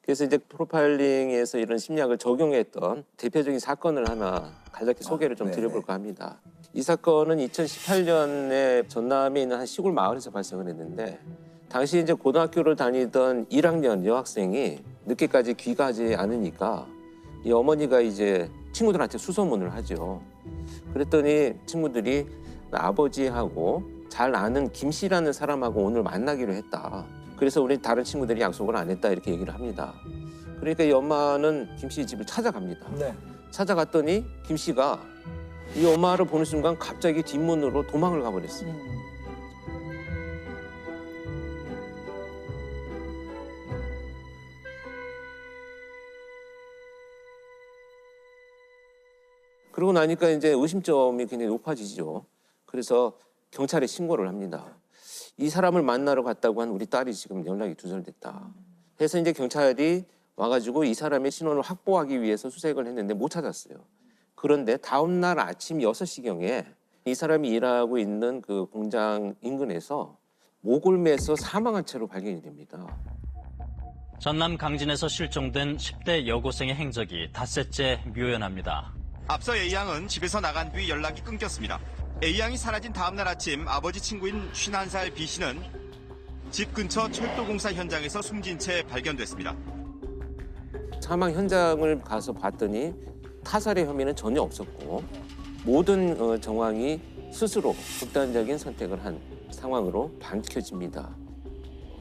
Speaker 3: 그래서 이제 프로파일링에서 이런 심리학을 적용했던 대표적인 사건을 하나 간략히 소개를 좀 드려볼까 합니다. 이 사건은 2018년에 전남에 있는 한 시골 마을에서 발생을 했는데, 당시 이제 고등학교를 다니던 1학년 여학생이 늦게까지 귀가하지 않으니까 이 어머니가 이제 친구들한테 수소문을 하죠. 그랬더니 친구들이 아버지하고 잘 아는 김 씨라는 사람하고 오늘 만나기로 했다. 그래서 우리 다른 친구들이 약속을 안 했다 이렇게 얘기를 합니다. 그러니까 이 엄마는 김 씨 집을 찾아갑니다. 찾아갔더니 김 씨가 이 엄마를 보는 순간 갑자기 뒷문으로 도망을 가버렸어요. 그러고 나니까 이제 의심점이 굉장히 높아지죠. 그래서 경찰에 신고를 합니다. 이 사람을 만나러 갔다고 한 우리 딸이 지금 연락이 두절됐다. 해서 이제 경찰이 와가지고 이 사람의 신원을 확보하기 위해서 수색을 했는데 못 찾았어요. 그런데 다음 날 아침 6시경에 이 사람이 일하고 있는 그 공장 인근에서 목을 매서 사망한 채로 발견이 됩니다.
Speaker 14: 전남 강진에서 실종된 10대 여고생의 행적이 닷새째 묘연합니다.
Speaker 15: 앞서 A양은 집에서 나간 뒤 연락이 끊겼습니다. A양이 사라진 다음날 아침 아버지 친구인 51살 B씨는 집 근처 철도공사 현장에서 숨진 채 발견됐습니다.
Speaker 3: 사망 현장을 가서 봤더니 타살의 혐의는 전혀 없었고 모든 정황이 스스로 극단적인 선택을 한 상황으로 밝혀집니다.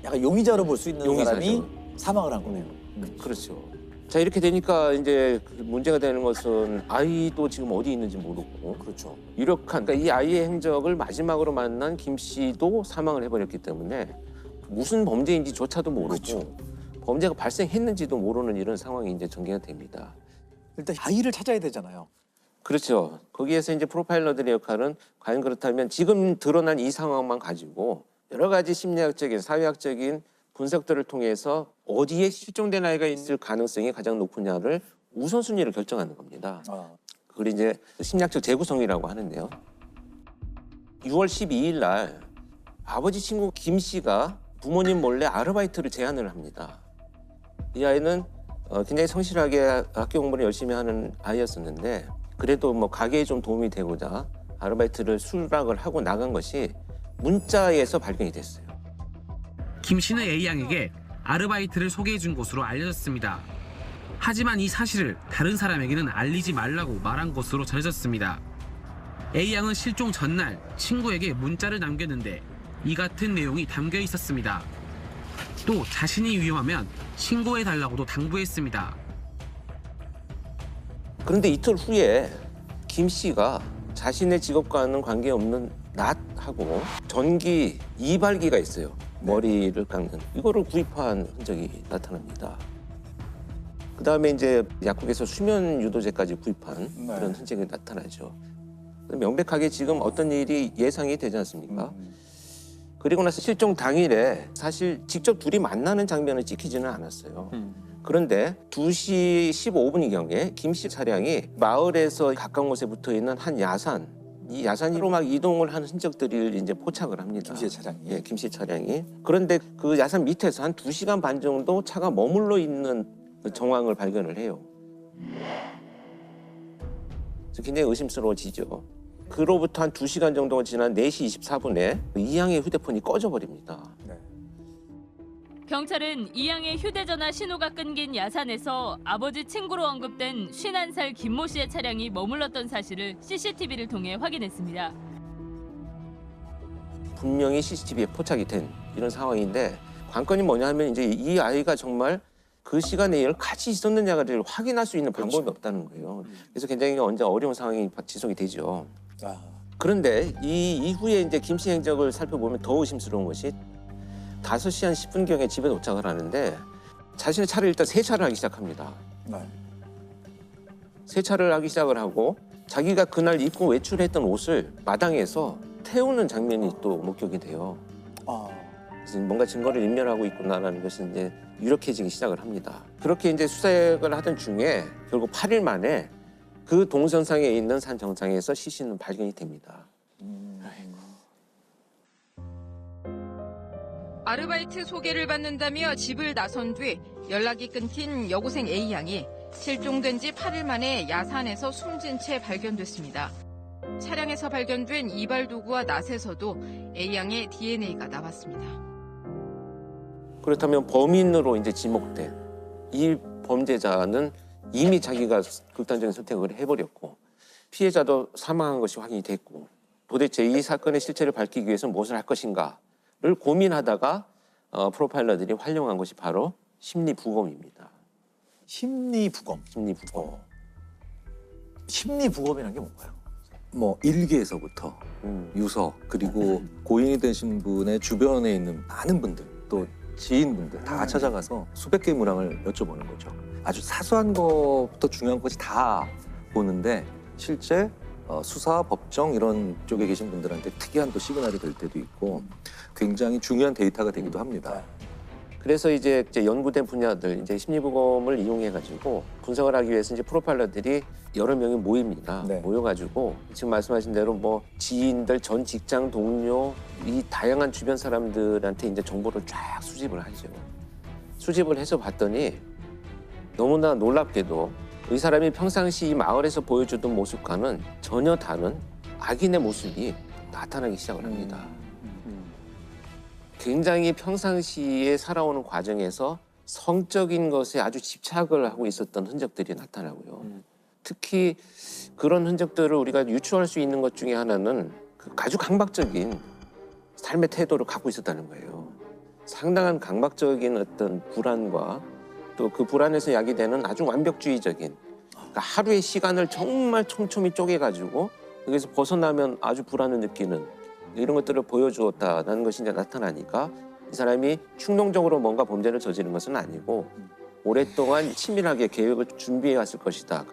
Speaker 1: 약간 용의자로 볼 수 있는
Speaker 3: 용의자죠.
Speaker 1: 사람이 사망을 한 거네요.
Speaker 3: 그렇죠. 자, 이렇게 되니까 이제 문제가 되는 것은 아이도 지금 어디 있는지 모르고,
Speaker 1: 그렇죠.
Speaker 3: 유력한, 그러니까 이 아이의 행적을 마지막으로 만난 김 씨도 사망을 해버렸기 때문에 무슨 범죄인지조차도 모르고
Speaker 1: 그렇죠.
Speaker 3: 범죄가 발생했는지도 모르는 이런 상황이 이제 전개가 됩니다.
Speaker 1: 일단 아이를 찾아야 되잖아요.
Speaker 3: 그렇죠. 거기에서 이제 프로파일러들의 역할은 과연 그렇다면 지금 드러난 이 상황만 가지고 여러 가지 심리학적인, 사회학적인 분석들을 통해서 어디에 실종된 아이가 있을 가능성이 가장 높으냐를 우선순위를 결정하는 겁니다. 그걸 이제 심리학적 재구성이라고 하는데요. 6월 12일 날 아버지 친구 김 씨가 부모님 몰래 아르바이트를 제안을 합니다. 이 아이는 굉장히 성실하게 학교 공부를 열심히 하는 아이였었는데 그래도 뭐 가게에 좀 도움이 되고자 아르바이트를 수락을 하고 나간 것이 문자에서 발견이 됐어요.
Speaker 16: 김 씨는 A양에게 아르바이트를 소개해 준 것으로 알려졌습니다. 하지만 이 사실을 다른 사람에게는 알리지 말라고 말한 것으로 전해졌습니다. A양은 실종 전날 친구에게 문자를 남겼는데 이 같은 내용이 담겨 있었습니다. 또 자신이 위험하면 신고해달라고도 당부했습니다.
Speaker 3: 그런데 이틀 후에 김 씨가 자신의 직업과는 관계없는 낫하고 전기 이발기가 있어요. 머리를 깎는 이거를 구입한 흔적이 나타납니다. 그 다음에 이제 약국에서 수면 유도제까지 구입한 그런 흔적이 나타나죠. 명백하게 지금 어떤 일이 예상이 되지 않습니까? 그리고 나서 실종 당일에 사실 직접 둘이 만나는 장면을 찍히지는 않았어요. 그런데 2시 15분경에 김 씨 차량이 마을에서 가까운 곳에 붙어 있는 한 야산, 이 야산으로 막 이동을 하는 흔적들을 이제 포착을 합니다.
Speaker 1: 김 씨의 차량이.
Speaker 3: 예, 김 씨 차량이. 그런데 그 야산 밑에서 한 2시간 반 정도 차가 머물러 있는 그 정황을 발견을 해요. 그래서 굉장히 의심스러워지죠. 그로부터 한 2시간 정도가 지난 4시 24분에 이양의 휴대폰이 꺼져버립니다.
Speaker 17: 경찰은 이양의 휴대전화 신호가 끊긴 야산에서 아버지 친구로 언급된 51살 김모 씨의 차량이 머물렀던 사실을 CCTV를 통해 확인했습니다.
Speaker 3: 분명히 CCTV에 포착이 된 이런 상황인데 관건이 뭐냐 하면 이제 이 아이가 정말 그 시간에 이걸 같이 있었느냐를 확인할 수 있는 방법이 없다는 거예요. 그래서 굉장히 언제 어려운 상황이 지속이 되죠. 그런데 이 이후에 이제 김 씨 행적을 살펴보면 더 의심스러운 것이 5시 한 10분경에 집에 도착을 하는데 자신의 차를 일단 세차를 하기 시작합니다. 세차를 하기 시작을 하고 자기가 그날 입고 외출했던 옷을 마당에서 태우는 장면이 또 목격이 돼요. 그래서 뭔가 증거를 인멸하고 있구나라는 것이 이제 유력해지기 시작을 합니다. 그렇게 이제 수색을 하던 중에 결국 8일 만에 그 동선상에 있는 산 정상에서 시신은 발견이 됩니다.
Speaker 8: 아르바이트 소개를 받는다며 집을 나선 뒤 연락이 끊긴 여고생 A양이 실종된 지 8일 만에 야산에서 숨진 채 발견됐습니다. 차량에서 발견된 이발 도구와 낫에서도 A양의 DNA가 나왔습니다.
Speaker 3: 그렇다면 범인으로 이제 지목된 이 범죄자는 이미 자기가 극단적인 선택을 해버렸고 피해자도 사망한 것이 확인이 됐고 도대체 이 사건의 실체를 밝히기 위해서 무엇을 할 것인가를 고민하다가 프로파일러들이 활용한 것이 바로 심리부검입니다.
Speaker 1: 심리부검.
Speaker 3: 심리부검.
Speaker 1: 심리부검이라는 게 뭔가요?
Speaker 18: 뭐 일기에서부터 유서 그리고 고인이 되신 분의 주변에 있는 많은 분들 또 지인분들 다 찾아가서 수백 개의 문항을 여쭤보는 거죠. 아주 사소한 것부터 중요한 것이 다 보는데 실제 수사, 법정 이런 쪽에 계신 분들한테 특이한 또 시그널이 될 때도 있고 굉장히 중요한 데이터가 되기도 합니다.
Speaker 3: 그래서 이제 연구된 분야들 이제 심리부검을 이용해 가지고 분석을 하기 위해서 이제 프로파일러들이 여러 명이 모입니다. 모여가지고 지금 말씀하신 대로 뭐 지인들, 전 직장 동료, 이 다양한 주변 사람들한테 이제 정보를 쫙 수집을 하죠. 수집을 해서 봤더니 너무나 놀랍게도 이 사람이 평상시 이 마을에서 보여주던 모습과는 전혀 다른 악인의 모습이 나타나기 시작을 합니다. 굉장히 평상시에 살아오는 과정에서 성적인 것에 아주 집착을 하고 있었던 흔적들이 나타나고요. 특히 그런 흔적들을 우리가 유추할 수 있는 것 중에 하나는 그 아주 강박적인 삶의 태도를 갖고 있었다는 거예요. 상당한 강박적인 어떤 불안과 또 그 불안에서 야기되는 아주 완벽주의적인, 그러니까 하루의 시간을 정말 촘촘히 쪼개가지고 여기서 벗어나면 아주 불안을 느끼는 이런 것들을 보여주었다는 것이 이제 나타나니까 이 사람이 충동적으로 뭔가 범죄를 저지른 것은 아니고 오랫동안 치밀하게 계획을 준비해 왔을 것이다.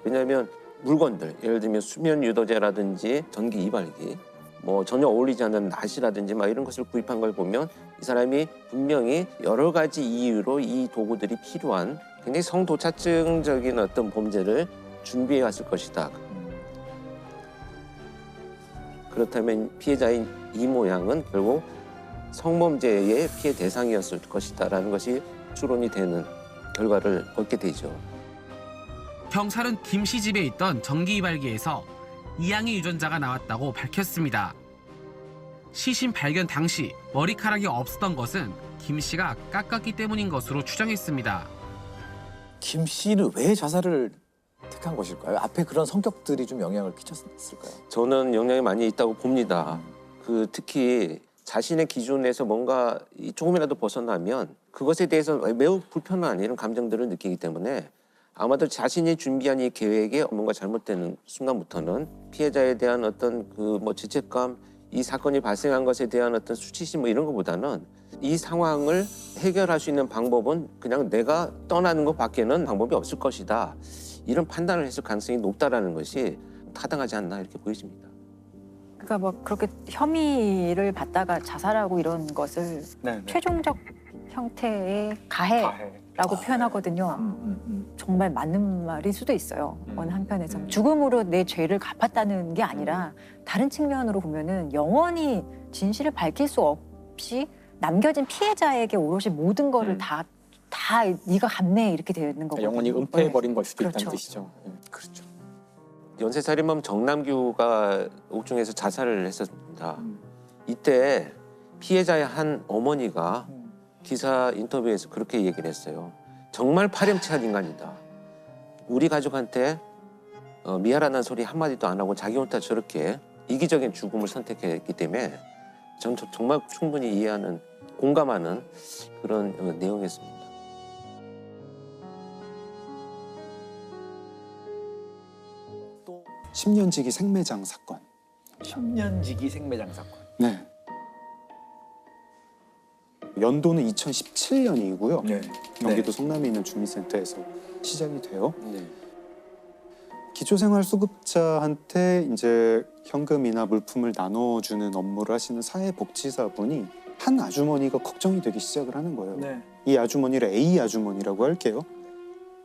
Speaker 3: 왜냐하면 물건들, 예를 들면 수면 유도제라든지 전기 이발기, 뭐 전혀 어울리지 않는 낫이라든지 막 이런 것을 구입한 걸 보면 이 사람이 분명히 여러 가지 이유로 이 도구들이 필요한 굉장히 성도착증적인 어떤 범죄를 준비해 왔을 것이다. 그렇다면 피해자인 이 모양은 결국 성범죄의 피해 대상이었을 것이다라는 것이 추론이 되는 결과를 얻게 되죠.
Speaker 16: 경찰은 김 씨 집에 있던 전기이발기에서 이양의 유전자가 나왔다고 밝혔습니다. 시신 발견 당시 머리카락이 없었던 것은 김 씨가 깎았기 때문인 것으로 추정했습니다.
Speaker 1: 김 씨는 왜 자살을 택한 것일까요? 앞에 그런 성격들이 좀 영향을 끼쳤을까요?
Speaker 3: 저는 영향이 많이 있다고 봅니다. 그 특히 자신의 기준에서 뭔가 조금이라도 벗어나면 그것에 대해서 매우 불편한 이런 감정들을 느끼기 때문에 아마도 자신이 준비한 이 계획에 뭔가 잘못되는 순간부터는 피해자에 대한 어떤 그 뭐 죄책감, 이 사건이 발생한 것에 대한 어떤 수치심 뭐 이런 것보다는 이 상황을 해결할 수 있는 방법은 그냥 내가 떠나는 것밖에는 방법이 없을 것이다. 이런 판단을 했을 가능성이 높다라는 것이 타당하지 않나 이렇게 보여집니다.
Speaker 9: 그러니까 뭐 그렇게 혐의를 받다가 자살하고 이런 것을 최종적 형태의 가해라고 표현하거든요. 정말 맞는 말일 수도 있어요. 어느 한편에서는 죽음으로 내 죄를 갚았다는 게 아니라 다른 측면으로 보면은 영원히 진실을 밝힐 수 없이 남겨진 피해자에게 오롯이 모든 거를 다 네가 갚네 이렇게 되는 거거든요.
Speaker 2: 영원히 은폐해버린 걸 수도
Speaker 9: 그렇죠.
Speaker 2: 있다는 뜻이죠.
Speaker 3: 그렇죠. 연쇄살인범 정남규가 옥중에서 자살을 했었습니다. 이때 피해자의 한 어머니가 기사 인터뷰에서 그렇게 얘기를 했어요. 정말 파렴치한 인간이다. 우리 가족한테 미안하다는 소리 한마디도 안 하고 자기 혼자 저렇게 이기적인 죽음을 선택했기 때문에 전 정말 충분히 이해하는, 공감하는 그런 내용이었습니다.
Speaker 19: 또 10년지기 생매장 사건.
Speaker 1: 10년지기 생매장 사건.
Speaker 19: 네. 연도는 2017년이고요. 경기도 성남에 있는 주민센터에서 시작이 돼요. 기초생활수급자한테 이제 현금이나 물품을 나눠주는 업무를 하시는 사회복지사분이 한 아주머니가 걱정이 되기 시작을 하는 거예요. 이 아주머니를 A 아주머니라고 할게요.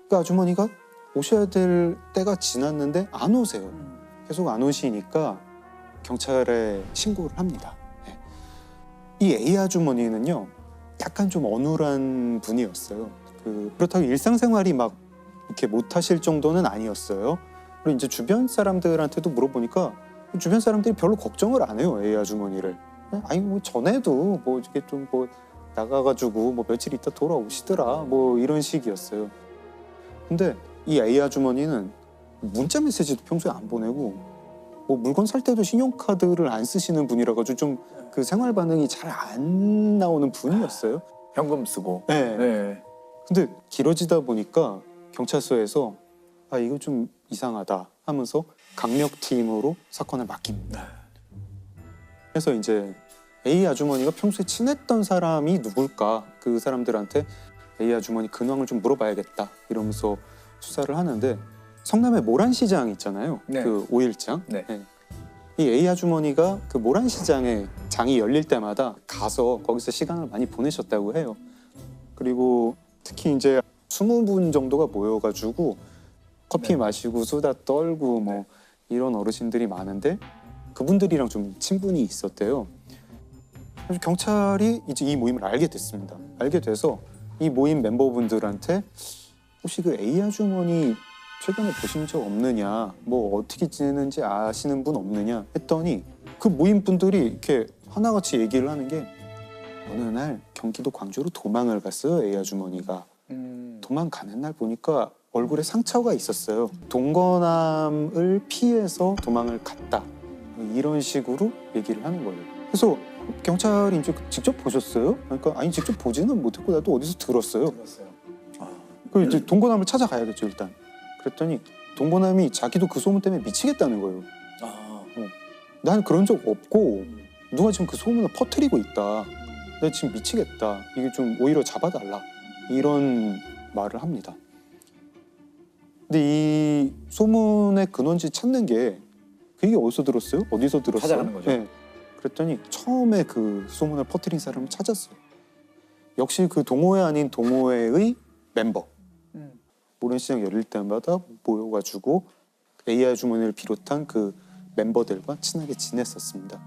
Speaker 19: 그 아주머니가 오셔야 될 때가 지났는데 안 오세요. 계속 안 오시니까 경찰에 신고를 합니다. 이 A 아주머니는요, 약간 좀 어눌한 분이었어요. 그렇다고 일상생활이 막 이렇게 못하실 정도는 아니었어요. 그리고 이제 주변 사람들한테도 물어보니까 주변 사람들이 별로 걱정을 안 해요, A 아주머니를. 아니 뭐 전에도 뭐 이렇게 좀 뭐 나가가지고 뭐 며칠 있다 돌아오시더라 뭐 이런 식이었어요. 근데 이 A 아주머니는 문자 메시지도 평소에 안 보내고 뭐 물건 살 때도 신용카드를 안 쓰시는 분이라 가지고 좀 그 생활 반응이 잘 안 나오는 분이었어요.
Speaker 1: 현금 쓰고.
Speaker 19: 네. 근데 길어지다 보니까 경찰서에서 아 이거 좀 이상하다 하면서 강력팀으로 사건을 맡깁니다. 그래서 이제 A 아주머니가 평소에 친했던 사람이 누굴까, 그 사람들한테 A 아주머니 근황을 좀 물어봐야겠다 이러면서 수사를 하는데 성남에 모란시장 있잖아요. 그 5일장. 이 A 아주머니가 그 모란시장에 장이 열릴 때마다 가서 거기서 시간을 많이 보내셨다고 해요. 그리고 특히 이제 20분 정도가 모여가지고 커피 마시고 수다 떨고 뭐 이런 어르신들이 많은데 그분들이랑 좀 친분이 있었대요. 그래서 경찰이 이제 이 모임을 알게 됐습니다. 알게 돼서 이 모임 멤버분들한테 혹시 그 A 아주머니 최근에 보신 적 없느냐, 뭐 어떻게 지내는지 아시는 분 없느냐 했더니 그 모임 분들이 이렇게 하나같이 얘기를 하는 게 어느 날 경기도 광주로 도망을 갔어요. A 아주머니가. 도망가는 날 보니까 얼굴에 상처가 있었어요. 동거남을 피해서 도망을 갔다. 이런 식으로 얘기를 하는 거예요. 그래서 경찰이 이제 직접 보셨어요? 그러니까 아니 직접 보지는 못했고 나도 어디서 들었어요. 그 이제 동거남을 찾아가야겠죠 일단. 그랬더니 동거남이 자기도 그 소문 때문에 미치겠다는 거예요. 난 그런 적 없고 누가 지금 그 소문을 퍼뜨리고 있다. 내가 지금 미치겠다. 이게 좀 오히려 잡아달라. 이런 말을 합니다. 근데 이 소문의 근원지 찾는 게 그게 어디서 들었어요? 어디서 들었어요?
Speaker 1: 찾아가는 거죠.
Speaker 19: 네. 그랬더니 처음에 그 소문을 퍼뜨린 사람을 찾았어요. 역시 그 동호회 아닌 동호회의 멤버. 모래시장 열릴 때마다 모여가지고 A 아주머니를 비롯한 그 멤버들과 친하게 지냈었습니다.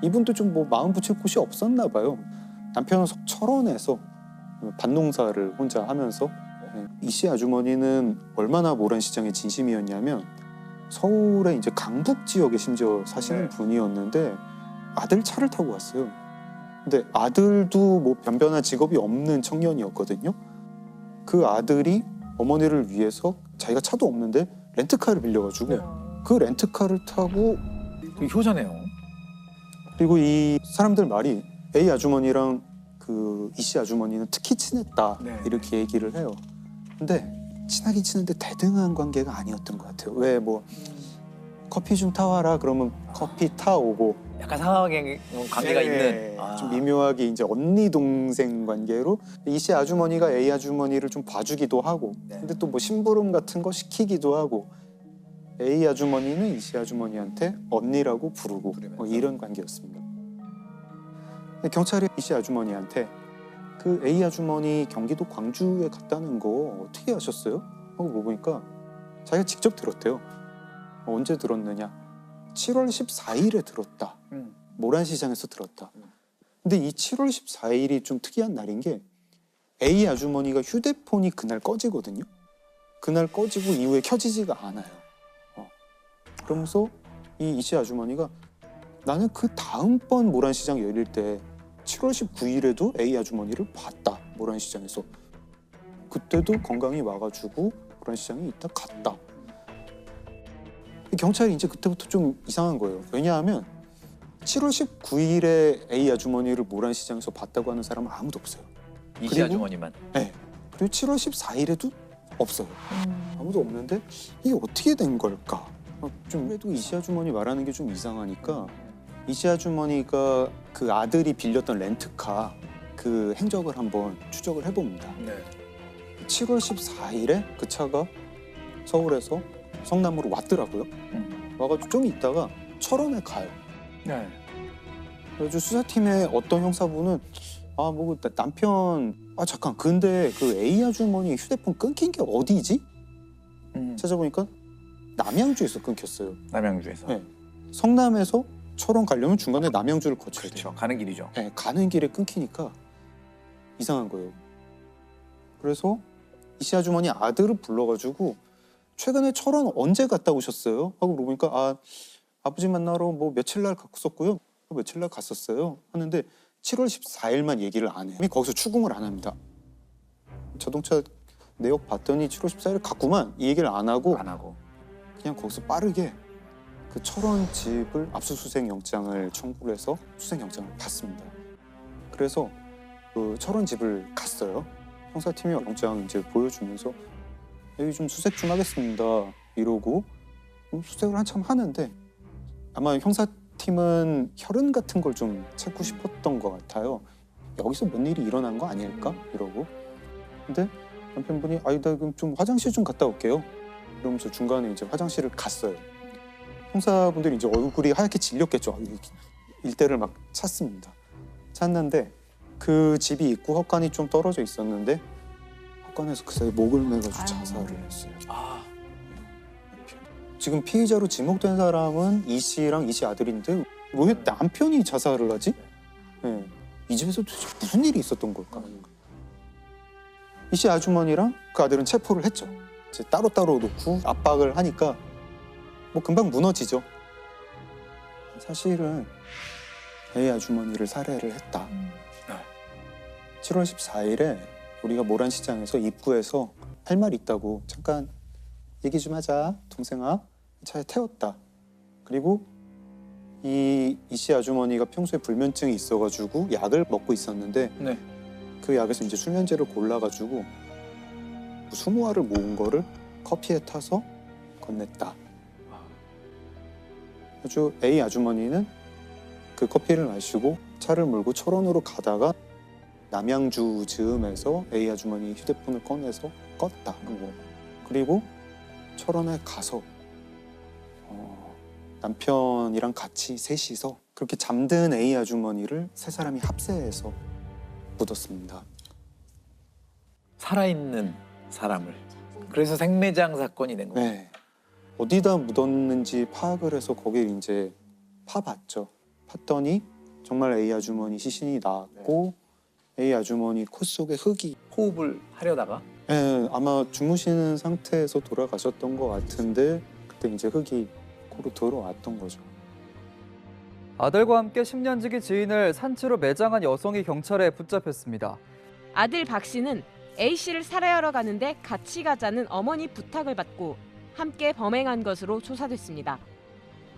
Speaker 19: 이분도 좀 뭐 마음 붙일 곳이 없었나 봐요. 남편은 철원에서 밭농사를 혼자 하면서 이씨 아주머니는 얼마나 모란시장의 진심이었냐면 서울의 이제 강북 지역에 심지어 사시는 분이었는데 아들 차를 타고 왔어요. 근데 아들도 뭐 변변한 직업이 없는 청년이었거든요. 그 아들이 어머니를 위해서 자기가 차도 없는데 렌트카를 빌려가지고 그 렌트카를 타고
Speaker 1: 되게 효자네요.
Speaker 19: 그리고 이 사람들 말이 A 아주머니랑 그 이씨 아주머니는 특히 친했다 이렇게 얘기를 해요. 근데 친하긴 친한데 대등한 관계가 아니었던 것 같아요. 왜 뭐 커피 좀 타와라 그러면 커피 타오고
Speaker 1: 약간 상하게 관계가 있는
Speaker 19: 좀 미묘하게 이제 언니 동생 관계로 이씨 아주머니가 A 아주머니를 좀 봐주기도 하고 근데 또 뭐 심부름 같은 거 시키기도 하고 A 아주머니는 이씨 아주머니한테 언니라고 부르고 뭐 이런 관계였습니다. 근데 경찰이 이씨 아주머니한테 그 A 아주머니 경기도 광주에 갔다는 거 어떻게 아셨어요? 하고 물어보니까 자기가 직접 들었대요. 언제 들었느냐? 7월 14일에 들었다. 모란시장에서 들었다. 근데 이 7월 14일이 좀 특이한 날인 게 A 아주머니가 휴대폰이 그날 꺼지거든요. 그날 꺼지고 이후에 켜지지가 않아요. 그러면서 이 이씨 아주머니가 나는 그 다음번 모란시장 열릴 때 7월 19일에도 A 아주머니를 봤다. 모란시장에서. 그때도 건강히 와가지고 모란시장에 있다 갔다. 경찰이 이제 그때부터 좀 이상한 거예요. 왜냐하면 7월 19일에 A 아주머니를 모란시장에서 봤다고 하는 사람은 아무도 없어요.
Speaker 1: 이씨 아주머니만.
Speaker 19: 네. 그리고 7월 14일에도 없어요. 아무도 없는데 이게 어떻게 된 걸까? 좀 그래도 이씨 아주머니 말하는 게 좀 이상하니까 이씨 아주머니가 그 아들이 빌렸던 렌트카 그 행적을 한번 추적을 해봅니다. 7월 14일에 그 차가 서울에서 성남으로 왔더라고요. 와가지고 좀 있다가 철원에 가요. 그래서 수사팀의 어떤 형사분은 뭐 남편 잠깐 근데 그 A 아주머니 휴대폰 끊긴 게 어디지? 찾아보니까 남양주에서 끊겼어요.
Speaker 1: 남양주에서.
Speaker 19: 네. 성남에서 철원 가려면 중간에 남양주를 거쳐야 돼요.
Speaker 1: 가는 길이죠.
Speaker 19: 네, 가는 길에 끊기니까 이상한 거예요. 그래서 이씨 아주머니 아들을 불러가지고 최근에 철원 언제 갔다 오셨어요? 하고 물어보니까 아버지 만나러 뭐 며칠 날 갔었고요. 며칠 날 갔었어요. 하는데 7월 14일만 얘기를 안 해요. 거기서 추궁을 안 합니다. 자동차 내역 봤더니 7월 14일 갔구만 이 얘기를 안 하고 그냥 거기서 빠르게 그 철원 집을 압수수색 영장을 청구를 해서 수색 영장을 받습니다. 그래서 그 철원 집을 갔어요. 형사팀이 영장 이제 보여주면서 여기 좀 수색 좀 하겠습니다 이러고 수색을 한참 하는데 아마 형사팀은 혈흔 같은 걸 좀 찾고 싶었던 것 같아요. 여기서 뭔 일이 일어난 거 아닐까 이러고 근데 남편분이 나 그럼 좀 화장실 좀 갔다 올게요 이러면서 중간에 이제 화장실을 갔어요. 형사분들이 이제 얼굴이 하얗게 질렸겠죠. 일대를 막 찾습니다. 찾는데 그 집이 있고 헛간이 좀 떨어져 있었는데 헛간에서 그 사이 목을 매가지고 자살을 했어요. 지금 피의자로 지목된 사람은 이 씨랑 이 씨 아들인데 왜 남편이 자살을 하지? 네. 이 집에서 도대체 무슨 일이 있었던 걸까? 이 씨 아주머니랑 그 아들은 체포를 했죠. 이제 따로따로 놓고 압박을 하니까 뭐 금방 무너지죠. 사실은 A 아주머니를 살해를 했다. 7월 14일에 우리가 모란시장에서 입구에서 할 말 있다고 잠깐 얘기 좀 하자, 동생아. 차에 태웠다. 그리고 이 씨 아주머니가 평소에 불면증이 있어가지고 약을 먹고 있었는데
Speaker 1: 네.
Speaker 19: 그 약에서 이제 수면제를 골라가지고 20알을 모은 거를 커피에 타서 건넸다. 아주 A 아주머니는 그 커피를 마시고 차를 몰고 철원으로 가다가 남양주 즈음에서 A 아주머니 휴대폰을 꺼내서 껐다. 그리고 철원에 가서 남편이랑 같이 셋이서 그렇게 잠든 A 아주머니를 세 사람이 합세해서 묻었습니다.
Speaker 1: 살아있는 사람을. 그래서 생매장 사건이 된 거예요.
Speaker 19: 네. 어디다 묻었는지 파악을 해서 거기를 이제 파봤죠. 팠더니 정말 A 아주머니 시신이 나왔고 A 아주머니 코 속에 흙이
Speaker 1: 호흡을 하려다가
Speaker 19: 네, 아마 주무시는 상태에서 돌아가셨던 것 같은데 그때 이제 흙이 코로 들어왔던 거죠.
Speaker 20: 아들과 함께 10년지기 지인을 산채로 매장한 여성이 경찰에 붙잡혔습니다.
Speaker 21: 아들 박 씨는 A 씨를 살해하러 가는데 같이 가자는 어머니 부탁을 받고 함께 범행한 것으로 조사됐습니다.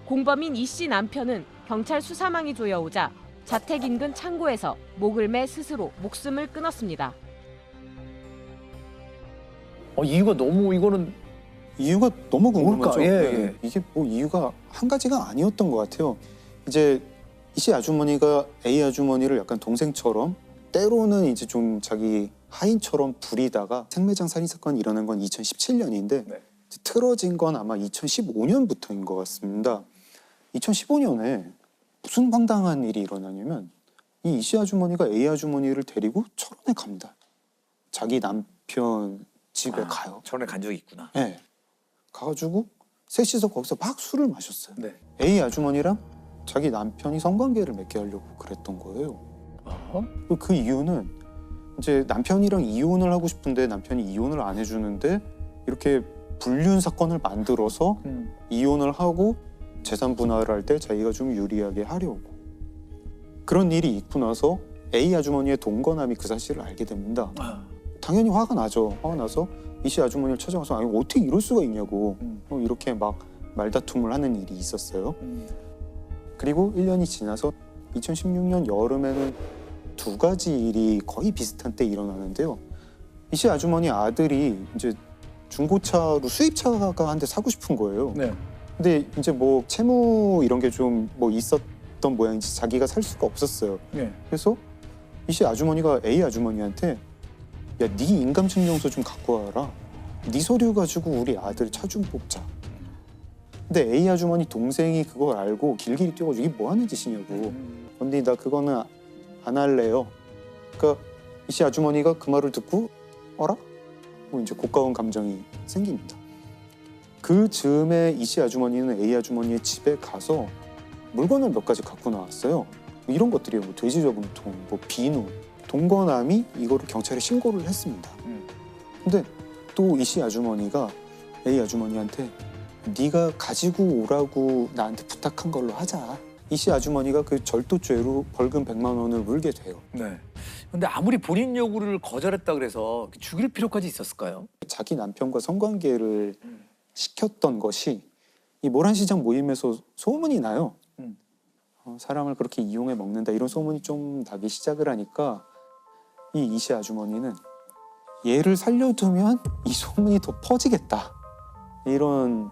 Speaker 21: 공범인 이 씨 남편은 경찰 수사망이 조여오자 자택 인근 창고에서 목을 매 스스로 목숨을 끊었습니다.
Speaker 19: 이유가 너무 궁금하죠.
Speaker 1: 뭘까? 예,
Speaker 19: 네.
Speaker 1: 예.
Speaker 19: 이게 뭐 이유가 한 가지가 아니었던 것 같아요. 이제 이 씨 아주머니가 A 아주머니를 약간 동생처럼 때로는 이제 좀 자기 하인처럼 부리다가 생매장 살인 사건이 일어난 건 2017년인데 틀어진 건 아마 2015년부터인 것 같습니다. 2015년에 무슨 황당한 일이 일어나냐면 이 씨 아주머니가 A 아주머니를 데리고 철원에 갑니다. 자기 남편 집에 가요.
Speaker 1: 철원에 간 적이 있구나.
Speaker 19: 네. 가가지고 셋이서 거기서 막 술을 마셨어요.
Speaker 1: 네.
Speaker 19: A 아주머니랑 자기 남편이 성관계를 맺게 하려고 그랬던 거예요. 그 이유는 이제 남편이랑 이혼을 하고 싶은데 남편이 이혼을 안 해주는데 이렇게 불륜 사건을 만들어서 이혼을 하고 재산 분할을 할 때 자기가 좀 유리하게 하려고. 그런 일이 있고 나서 A 아주머니의 동거남이 그 사실을 알게 됩니다. 당연히 화가 나죠. 화가 나서 이 씨 아주머니를 찾아가서 아니 어떻게 이럴 수가 있냐고 이렇게 막 말다툼을 하는 일이 있었어요. 그리고 1년이 지나서 2016년 여름에는 두 가지 일이 거의 비슷한 때 일어나는데요. 이 씨 아주머니 아들이 이제 중고차로 수입차가 한 대 사고 싶은 거예요.
Speaker 1: 네.
Speaker 19: 근데 이제 뭐 채무 이런 게 좀 뭐 있었던 모양인지 자기가 살 수가 없었어요.
Speaker 1: 네.
Speaker 19: 그래서 이 씨 아주머니가 A 아주머니한테 야, 네 인감증명서 좀 갖고 와라. 네 서류 가지고 우리 아들 차 좀 뽑자. 근데 A 아주머니 동생이 그걸 알고 길길이 뛰어가지고 이게 뭐 하는 짓이냐고. 언니 나 그거는 안 할래요. 그러니까 이 씨 아주머니가 그 말을 듣고 어라? 뭐 이제 고가운 감정이 생깁니다. 그 즈음에 이 씨 아주머니는 A 아주머니의 집에 가서 물건을 몇 가지 갖고 나왔어요. 뭐 이런 것들이요. 뭐 돼지 저금통, 뭐 비누. 동거남이 이거를 경찰에 신고를 했습니다. 근데 또 이 씨 아주머니가 A 아주머니한테 네가 가지고 오라고 나한테 부탁한 걸로 하자. 이 씨 아주머니가 그 절도죄로 벌금 100만 원을 물게 돼요.
Speaker 1: 네. 근데 아무리 본인 요구를 거절했다 그래서 죽일 필요까지 있었을까요?
Speaker 19: 자기 남편과 성관계를 시켰던 것이 이 모란시장 모임에서 소문이 나요. 사람을 그렇게 이용해 먹는다 이런 소문이 좀 나기 시작을 하니까 이 씨 아주머니는 얘를 살려두면 이 소문이 더 퍼지겠다 이런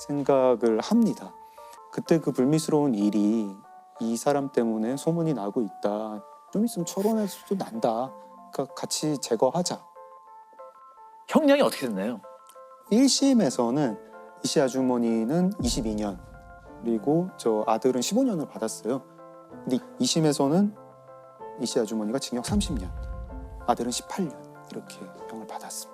Speaker 19: 생각을 합니다. 그때 그 불미스러운 일이 이 사람 때문에 소문이 나고 있다. 좀 있으면 철원에서도 난다. 그러니까 같이 제거하자.
Speaker 1: 형량이 어떻게 됐나요?
Speaker 19: 1심에서는 이 씨 아주머니는 22년 그리고 저 아들은 15년을 받았어요. 근데 2심에서는 이 씨 아주머니가 징역 30년, 아들은 18년 이렇게 형을 받았습니다.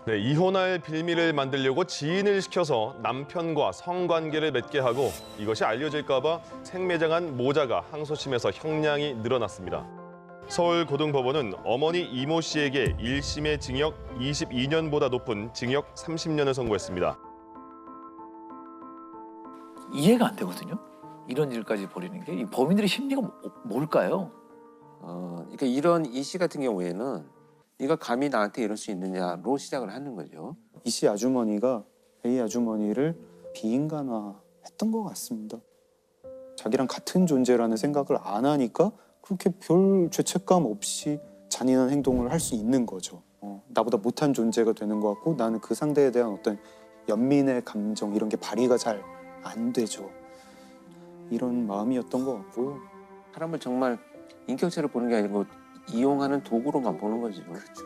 Speaker 4: 네, 이혼할 빌미를 만들려고 지인을 시켜서 남편과 성관계를 맺게 하고 이것이 알려질까 봐 생매장한 모자가 항소심에서 형량이 늘어났습니다. 서울고등법원은 어머니 이모 씨에게 1심의 징역 22년보다 높은 징역 30년을 선고했습니다.
Speaker 1: 이해가 안 되거든요. 이런 일까지 벌이는 게 이 범인들의 심리가 뭘까요?
Speaker 3: 그러니까 이런 이 씨 같은 경우에는 네가 감히 나한테 이럴 수 있느냐로 시작을 하는 거죠.
Speaker 19: 이 씨 아주머니가 A 아주머니를 비인간화했던 것 같습니다. 자기랑 같은 존재라는 생각을 안 하니까 그렇게 별 죄책감 없이 잔인한 행동을 할 수 있는 거죠. 나보다 못한 존재가 되는 것 같고 나는 그 상대에 대한 어떤 연민의 감정 이런 게 발휘가 잘 안 되죠. 이런 마음이었던 것 같고요.
Speaker 3: 사람을 정말 인격체를 보는 게 아니고 이용하는 도구로만 보는 거죠.
Speaker 19: 그렇죠.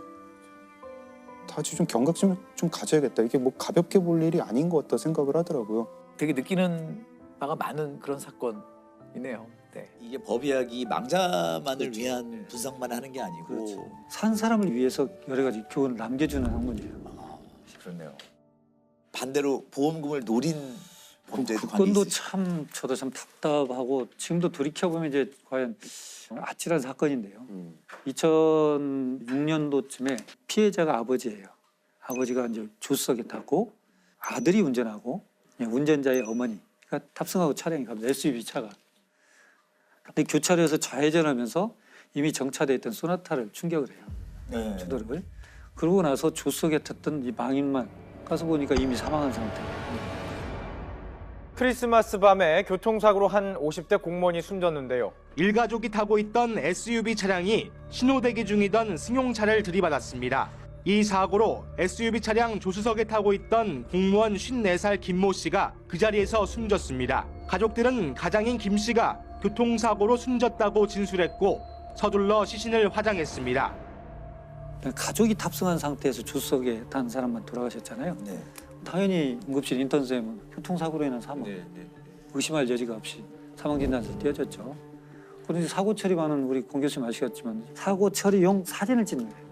Speaker 19: 다시 좀 경각심을 좀 가져야겠다. 이게 뭐 가볍게 볼 일이 아닌 것 같다 생각을 하더라고요.
Speaker 1: 되게 느끼는 바가 많은 그런 사건이네요. 네. 이게 법의학이 망자만을 위한 분석만 하는 게 아니고
Speaker 22: 산 사람을 위해서 여러 가지 교훈을 남겨주는 학문이에요.
Speaker 1: 그렇네요. 반대로 보험금을 노린 범죄도
Speaker 22: 그건도 참 저도 참 답답하고 지금도 돌이켜 보면 이제 과연 아찔한 사건인데요. 2006년도쯤에 피해자가 아버지예요. 아버지가 이제 조수석에 탔고 아들이 운전하고 운전자의 어머니가 탑승하고 차량이 갑니다. SUV 차가. 근데 교차로에서 좌회전하면서 이미 정차돼 있던 소나타를 충격을 해요.
Speaker 1: 네.
Speaker 22: 주도를. 그러고 나서 조수석에 탔던 이 망인만 가서 보니까 이미 사망한 상태예요.
Speaker 23: 크리스마스 밤에 교통사고로 한 50대 공무원이 숨졌는데요.
Speaker 10: 일가족이 타고 있던 SUV 차량이 신호대기 중이던 승용차를 들이받았습니다. 이 사고로 SUV 차량 조수석에 타고 있던 공무원 54살 김모 씨가 그 자리에서 숨졌습니다. 가족들은 가장인 김 씨가 교통사고로 숨졌다고 진술했고 서둘러 시신을 화장했습니다.
Speaker 22: 가족이 탑승한 상태에서 조수석에 탄 사람만 돌아가셨잖아요. 당연히 응급실 인턴쌤은 교통사고로 인한 사망, 의심할 여지가 없이 사망진단서 띄어졌죠. 그런데 사고 처리반은 우리 공 교수님 아시겠지만 사고 처리용 사진을 찍는 거예요.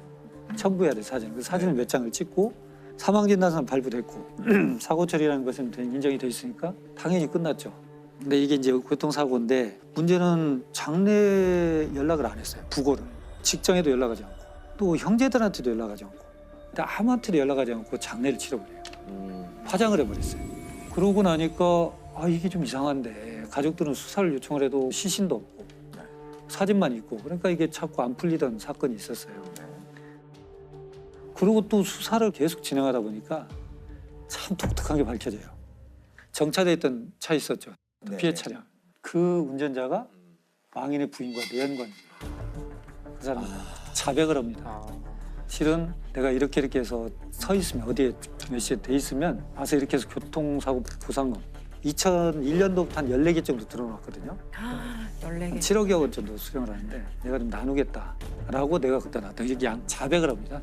Speaker 22: 첨부해야 돼 사진. 그 사진을 몇 장을 찍고 사망진단서는 발부됐고 사고 처리라는 것은 인정이 돼 있으니까 당연히 끝났죠. 근데 이게 이제 교통사고인데 문제는 장례 연락을 안 했어요. 부고를. 직장에도 연락하지 않고 또 형제들한테도 연락하지 않고 아무한테도 연락하지 않고 장례를 치러버려요. 화장을 해버렸어요. 그러고 나니까 이게 좀 이상한데 가족들은 수사를 요청을 해도 시신도 없고 사진만 있고 그러니까 이게 자꾸 안 풀리던 사건이 있었어요. 그리고 또 수사를 계속 진행하다 보니까 참 독특한 게 밝혀져요. 정차돼 있던 차 있었죠. 피해 차량. 그 운전자가 망인의 부인과 내연관이에요. 그 사람 자백을 합니다. 실은 내가 이렇게 해서 서 있으면 어디에 몇 시에 돼 있으면 와서 이렇게 해서 교통사고 보상금 2001년도부터 한 14개 정도 들어놨거든요.
Speaker 9: 14개.
Speaker 22: 7억여 원 정도 수령을 하는데 내가 좀 나누겠다라고 내가 그때 나왔다. 이게 자백을 합니다.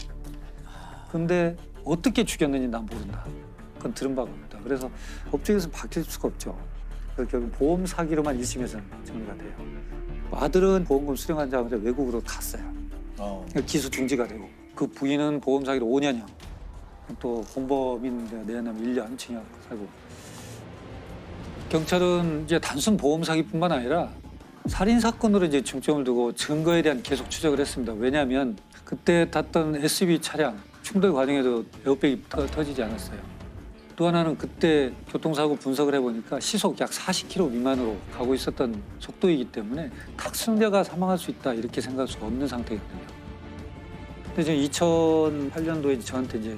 Speaker 22: 근데 어떻게 죽였는지 난 모른다. 그건 들은 바가 없다. 그래서 법정에서 밝힐 수가 없죠. 그래서 결국 보험 사기로만 1심에서는 정리가 돼요. 아들은 보험금 수령한 다음에 외국으로 갔어요. 그러니까 기소 중지가 되고 그 부인은 보험 사기로 5년형 또 공범인 내연하면 1년 징역 살고 경찰은 이제 단순 보험 사기뿐만 아니라 살인 사건으로 이제 중점을 두고 증거에 대한 계속 추적을 했습니다. 왜냐하면 그때 탔던 SUV 차량 충돌 과정에도 에어백이 터지지 않았어요. 또 하나는 그때 교통사고 분석을 해보니까 시속 약 40km 미만으로 가고 있었던 속도이기 때문에 탁순자가 사망할 수 있다 이렇게 생각할 수가 없는 상태거든요. 근데 이제 2008년도에 저한테 이제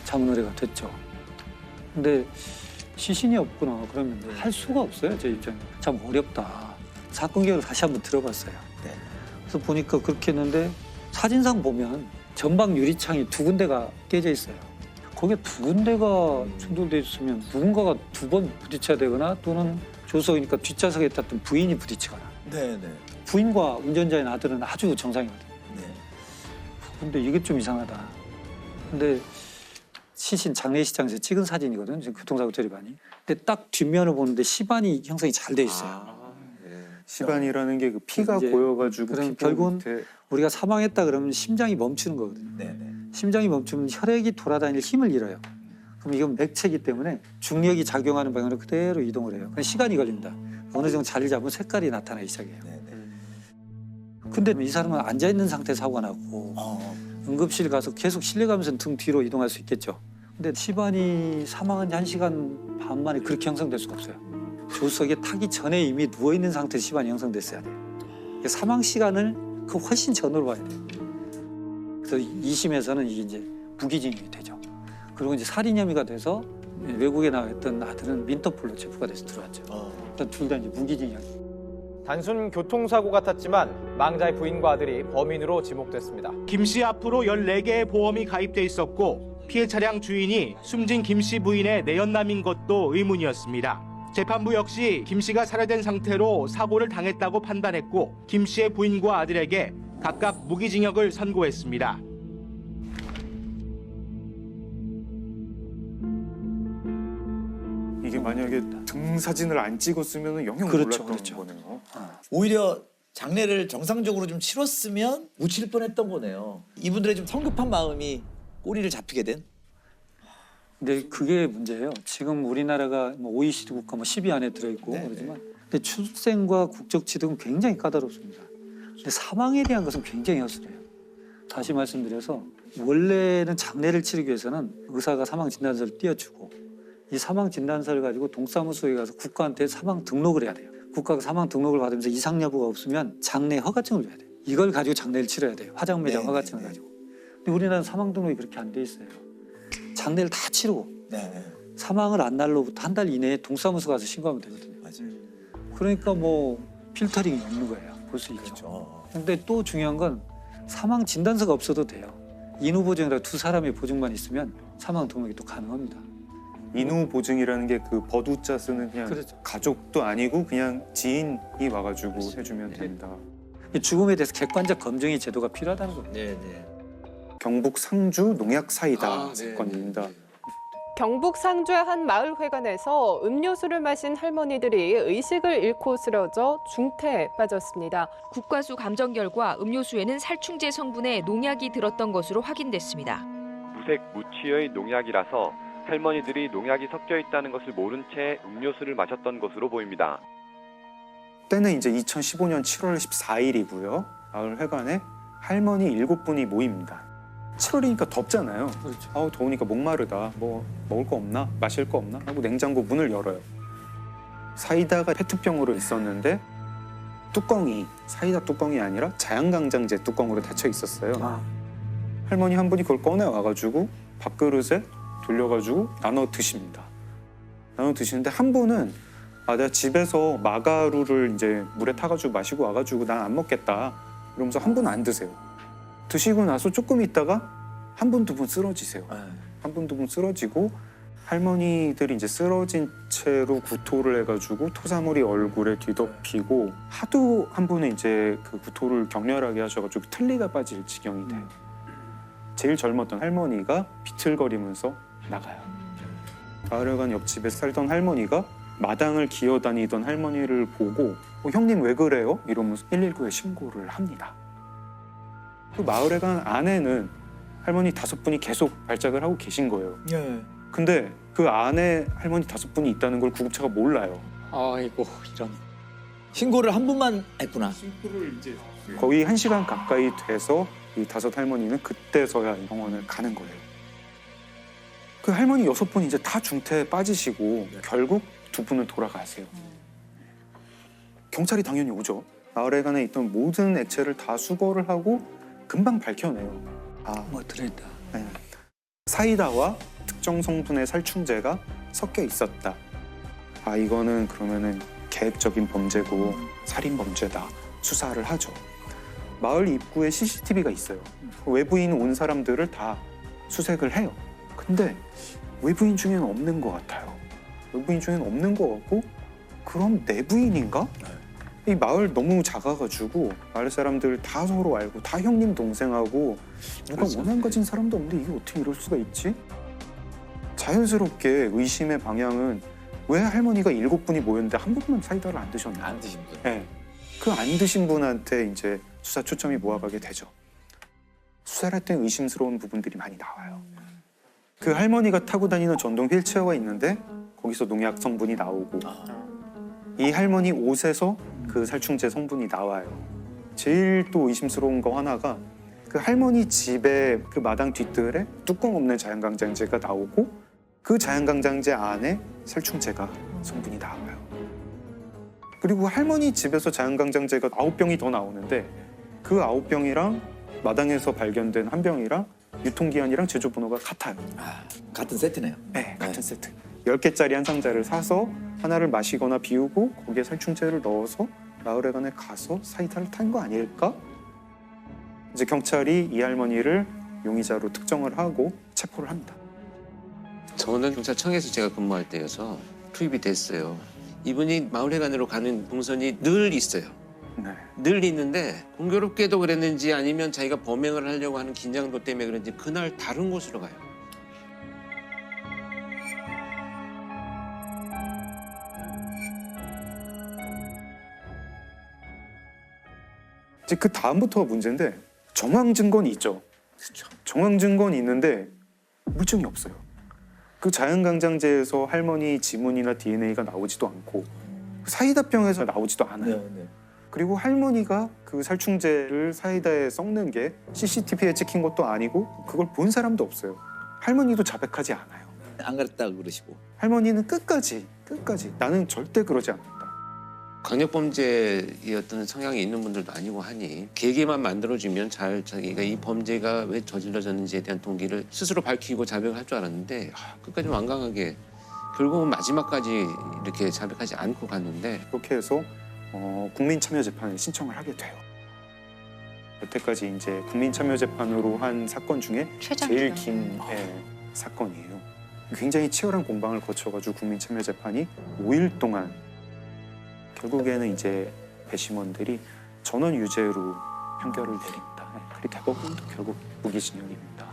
Speaker 22: 자문 의뢰가 됐죠. 근데 시신이 없구나 그러면 할 수가 없어요. 제 입장에 참 어렵다. 사건 계획을 다시 한번 들어봤어요. 그래서 보니까 그렇게 했는데 사진상 보면 전방 유리창이 2군데가 깨져 있어요. 거기에 2군데가 충돌돼 있으면 누군가가 2번 부딪혀야 되거나 또는 조수석이니까 뒷좌석에 탔던 부인이 부딪히거나. 부인과 운전자인 아들은 아주 정상이거든요. 근데 이게 좀 이상하다. 근데 시신 장례식장에서 찍은 사진이거든요. 지금 교통사고 처리반이. 근데 딱 뒷면을 보는데 시반이 형성이 잘 돼 있어요.
Speaker 19: 시반이라는 게 그 피가
Speaker 22: 이제
Speaker 19: 고여가지고
Speaker 22: 그럼
Speaker 19: 피부
Speaker 22: 결국은
Speaker 19: 밑에
Speaker 22: 우리가 사망했다 그러면 심장이 멈추는 거거든요. 심장이 멈추면 혈액이 돌아다닐 힘을 잃어요. 그럼 이건 맥체이기 때문에 중력이 작용하는 방향으로 그대로 이동을 해요. 시간이 걸립니다. 어느 정도 자리를 잡으면 색깔이 나타나기 시작해요. 근데 이 사람은 앉아있는 상태에서 사고가 나고 응급실 가서 계속 실려가면서 등 뒤로 이동할 수 있겠죠. 근데 시반이 사망한 지 1시간 반 만에 그렇게 형성될 수가 없어요. 조수석에 타기 전에 이미 누워있는 상태에서 시반이 형성됐어야 돼요. 사망 시간을 그 훨씬 전으로 봐야 돼요. 그래서 2심에서는 이게 이제 무기징역이 되죠. 그리고 이제 살인 혐의가 돼서 외국에 나와 있던 아들은 민터폴로 체포가 돼서 들어왔죠. 일단 둘 다 이제 무기징역.
Speaker 23: 단순 교통사고 같았지만 망자의 부인과 아들이 범인으로 지목됐습니다.
Speaker 10: 김 씨 앞으로 14개의 보험이 가입돼 있었고 피해 차량 주인이 숨진 김 씨 부인의 내연남인 것도 의문이었습니다. 재판부 역시 김 씨가 살해된 상태로 사고를 당했다고 판단했고 김 씨의 부인과 아들에게 각각 무기징역을 선고했습니다.
Speaker 19: 이게 만약에 등 사진을 안 찍었으면 영영 몰랐던 거네요.
Speaker 1: 오히려 장례를 정상적으로 좀 치렀으면 묻힐 뻔했던 거네요. 이분들의 좀 성급한 마음이 꼬리를 잡히게 된.
Speaker 22: 근데 그게 문제예요. 지금 우리나라가 OECD 국가 10위 안에 들어있고 그러지만 근데 출생과 국적 취득은 굉장히 까다롭습니다. 근데 사망에 대한 것은 굉장히 허술해요. 다시 말씀드려서 원래는 장례를 치르기 위해서는 의사가 사망 진단서를 띄워주고 이 사망 진단서를 가지고 동사무소에 가서 국가한테 사망 등록을 해야 돼요. 국가가 사망 등록을 받으면서 이상 여부가 없으면 장례 허가증을 줘야 돼요. 이걸 가지고 장례를 치러야 돼요. 화장 매장 허가증을 가지고. 근데 우리나라는 사망 등록이 그렇게 안 돼 있어요. 장례를 다 치르고 사망을 한 날로부터 한 달 이내에 동사무소 가서 신고하면 되거든요. 그러니까 필터링이 없는 거예요. 볼 수 있죠. 근데 또 중요한 건 사망 진단서가 없어도 돼요. 인후 보증이라 두 사람의 보증만 있으면 사망 등록이 또 가능합니다.
Speaker 19: 인후 보증이라는 게 그 버두자 쓰는 그냥 가족도 아니고 그냥 지인이 와가지고 해주면 됩니다.
Speaker 22: 죽음에 대해서 객관적 검증의 제도가 필요하다는 거예요.
Speaker 19: 경북 상주 농약 사이다 사건입니다.
Speaker 5: 경북 상주의 한 마을 회관에서 음료수를 마신 할머니들이 의식을 잃고 쓰러져 중태에 빠졌습니다.
Speaker 6: 국과수 감정 결과 음료수에는 살충제 성분의 농약이 들었던 것으로 확인됐습니다.
Speaker 11: 무색 무취의 농약이라서 할머니들이 농약이 섞여 있다는 것을 모른 채 음료수를 마셨던 것으로 보입니다.
Speaker 19: 때는 이제 2015년 7월 14일이고요. 마을 회관에 할머니 7분이 모입니다. 7월이니까 덥잖아요. 아우 더우니까 목마르다. 먹을 거 없나? 마실 거 없나? 하고 냉장고 문을 열어요. 사이다가 페트병으로 있었는데 뚜껑이 사이다 뚜껑이 아니라 자양강장제 뚜껑으로 닫혀 있었어요. 할머니 한 분이 그걸 꺼내 와가지고 밥그릇에 돌려가지고 나눠 드십니다. 나눠 드시는데 한 분은 내가 집에서 마가루를 이제 물에 타가지고 마시고 와가지고 난 안 먹겠다 이러면서 한 분은 안 드세요. 드시고 나서 조금 있다가 한 분, 두 분 쓰러지세요. 한 분, 두 분 쓰러지고 할머니들이 이제 쓰러진 채로 구토를 해가지고 토사물이 얼굴에 뒤덮이고 하도 한 분은 이제 그 구토를 격렬하게 하셔가지고 틀니가 빠질 지경이 돼요. 제일 젊었던 할머니가 비틀거리면서 나가요. 마을회관 옆집에 살던 할머니가 마당을 기어다니던 할머니를 보고 형님 왜 그래요? 이러면서 119에 신고를 합니다. 그 마을회관 안에는 할머니 5분이 계속 발작을 하고 계신 거예요. 근데 그 안에 할머니 5분이 있다는 걸 구급차가 몰라요.
Speaker 2: 아이고 이런.
Speaker 1: 신고를 한 분만 했구나.
Speaker 19: 거의 1시간 가까이 돼서 이 5 할머니는 그때서야 병원을 가는 거예요. 그 할머니 6분 이제 다 중태에 빠지시고 결국 2분은 돌아가세요. 경찰이 당연히 오죠. 마을회관에 있던 모든 액체를 다 수거를 하고 금방 밝혀내요.
Speaker 22: 들어있다.
Speaker 19: 네. 사이다와 특정 성분의 살충제가 섞여 있었다. 이거는 그러면은 계획적인 범죄고 살인 범죄다. 수사를 하죠. 마을 입구에 CCTV가 있어요. 외부인 온 사람들을 다 수색을 해요. 근데 외부인 중에는 없는 것 같아요. 외부인 중에는 없는 것 같고 그럼 내부인인가? 이 마을 너무 작아가지고 마을 사람들 다 서로 알고 다 형님 동생하고 누가 원한 가진 사람도 없는데 이게 어떻게 이럴 수가 있지? 자연스럽게 의심의 방향은 왜 할머니가 7분이 모였는데 한 분만 사이다를 안 드셨나?
Speaker 1: 안 드신 분.
Speaker 19: 네. 그 안 드신 분한테 이제 수사 초점이 모아가게 되죠. 수사할 때 의심스러운 부분들이 많이 나와요. 그 할머니가 타고 다니는 전동 휠체어가 있는데 거기서 농약 성분이 나오고 이 할머니 옷에서 그 살충제 성분이 나와요. 제일 또 의심스러운 거 하나가 그 할머니 집에 그 마당 뒷뜰에 뚜껑 없는 자연강장제가 나오고 그 자연강장제 안에 살충제가 성분이 나와요. 그리고 할머니 집에서 자연강장제가 9병이 더 나오는데 그 9병이랑 마당에서 발견된 한 병이랑 유통기한이랑 제조번호가 같아요.
Speaker 1: 같은 세트네요.
Speaker 19: 네, 같은 세트. 10개짜리 한 상자를 사서 하나를 마시거나 비우고 거기에 살충제를 넣어서 마을회관에 가서 사이다를 탄 거 아닐까? 이제 경찰이 이 할머니를 용의자로 특정을 하고 체포를 합니다.
Speaker 3: 저는 경찰청에서 제가 근무할 때여서 투입이 됐어요. 이분이 마을회관으로 가는 동선이 늘 있어요. 늘 있는데 공교롭게도 그랬는지 아니면 자기가 범행을 하려고 하는 긴장도 때문에 그런지 그날 다른 곳으로 가요.
Speaker 19: 이제 그 다음부터가 문제인데 정황 증거는 있죠. 정황 증거는 있는데 물증이 없어요. 그 자연강장제에서 할머니 지문이나 DNA가 나오지도 않고 사이다병에서 나오지도 않아요. 그리고 할머니가 그 살충제를 사이다에 섞는 게 CCTV에 찍힌 것도 아니고 그걸 본 사람도 없어요. 할머니도 자백하지 않아요.
Speaker 1: 안 그랬다고 그러시고.
Speaker 19: 할머니는 끝까지 나는 절대 그러지 않는다.
Speaker 3: 강력범죄의 어떤 성향이 있는 분들도 아니고 하니 계기만 만들어주면 잘 자기가 이 범죄가 왜 저질러졌는지에 대한 동기를 스스로 밝히고 자백을 할 줄 알았는데 끝까지 완강하게 결국은 마지막까지 이렇게 자백하지 않고 갔는데
Speaker 19: 그렇게 해서 국민참여재판을 신청을 하게 돼요. 여태까지 이제 국민참여재판으로 한 사건 중에 제일 긴 사건이에요. 굉장히 치열한 공방을 거쳐가지고 국민참여재판이 5일 동안 결국에는 이제 배심원들이 전원 유죄로 판결을 내립니다. 그리고 대법원도 결국 무기징역입니다.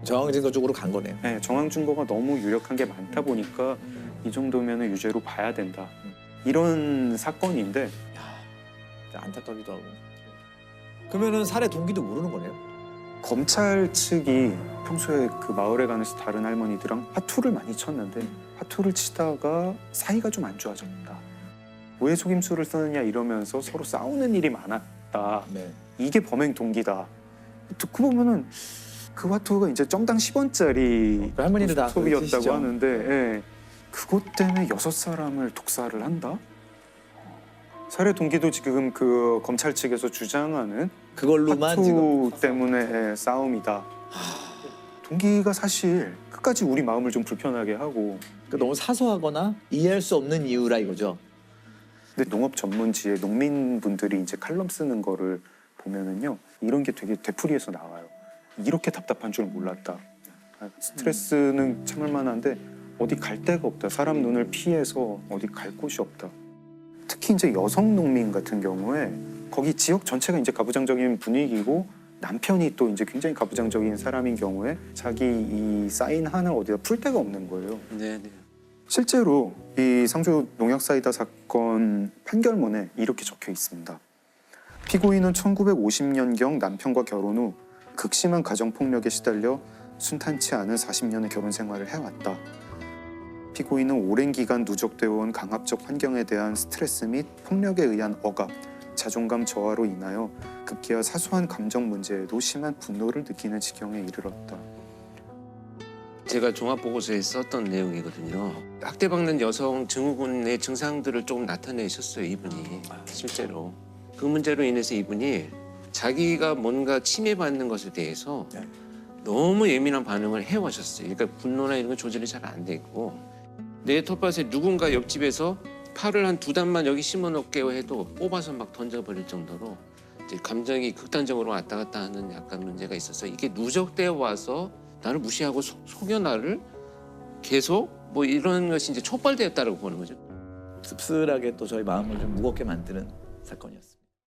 Speaker 1: 정황 증거 쪽으로 간 거네요.
Speaker 19: 네, 정황 증거가 너무 유력한 게 많다 보니까 이 정도면 유죄로 봐야 된다. 이런 사건인데
Speaker 1: 안타깝기도 하고. 그러면은 살해 동기도 모르는 거네요.
Speaker 19: 검찰 측이 평소에 그 마을에 가면서 다른 할머니들랑 화투를 많이 쳤는데 화투를 치다가 사이가 좀 안 좋아졌다. 왜 속임수를 쓰느냐 이러면서 서로 싸우는 일이 많았다. 이게 범행 동기다. 듣고 보면은 그 화투가 이제 점당 10원짜리
Speaker 1: 할머니들 다
Speaker 19: 소비였다고
Speaker 1: 드시죠?
Speaker 19: 하는데 그것 때문에 6사람을 독살을 한다? 살해 동기도 지금 그 검찰 측에서 주장하는
Speaker 1: 그걸로만
Speaker 19: 화투
Speaker 1: 지금
Speaker 19: 때문에 싸움이다. 동기가 사실 끝까지 우리 마음을 좀 불편하게 하고
Speaker 1: 너무 사소하거나 이해할 수 없는 이유라 이거죠.
Speaker 19: 근데 농업 전문지에 농민분들이 이제 칼럼 쓰는 거를 보면은요 이런 게 되게 되풀이해서 나와요. 이렇게 답답한 줄 몰랐다. 스트레스는 참을 만한데 어디 갈 데가 없다. 사람 눈을 피해서 어디 갈 곳이 없다. 특히 이제 여성 농민 같은 경우에 거기 지역 전체가 이제 가부장적인 분위기고 남편이 또 이제 굉장히 가부장적인 사람인 경우에 자기 이 쌓인 한을 어디다 풀 데가 없는 거예요.
Speaker 3: 네네.
Speaker 19: 실제로 이 상주 농약 사이다 사건 판결문에 이렇게 적혀 있습니다. 피고인은 1950년경 남편과 결혼 후 극심한 가정폭력에 시달려 순탄치 않은 40년의 결혼 생활을 해왔다. 피고인은 오랜 기간 누적되어 온 강압적 환경에 대한 스트레스 및 폭력에 의한 억압, 자존감 저하로 인하여 급기야 사소한 감정 문제에도 심한 분노를 느끼는 지경에 이르렀다.
Speaker 3: 제가 종합보고서에 썼던 내용이거든요. 학대받는 여성 증후군의 증상들을 조금 나타내셨어요, 이분이. 실제로. 그 문제로 인해서 이분이 자기가 뭔가 침해받는 것에 대해서 너무 예민한 반응을 해오셨어요. 그러니까 분노나 이런 건 조절이 잘 안 돼 있고 내 텃밭에 누군가 옆집에서 팔을 한 2단만 여기 심어놓게요 해도 뽑아서 막 던져버릴 정도로 이제 감정이 극단적으로 왔다 갔다 하는 약간 문제가 있어서 이게 누적되어 와서 나를 무시하고 속여 나를 계속 뭐 이런 것이 이제 촉발되었다고 보는 거죠.
Speaker 1: 씁쓸하게 또 저희 마음을 좀 무겁게 만드는 사건이었습니다.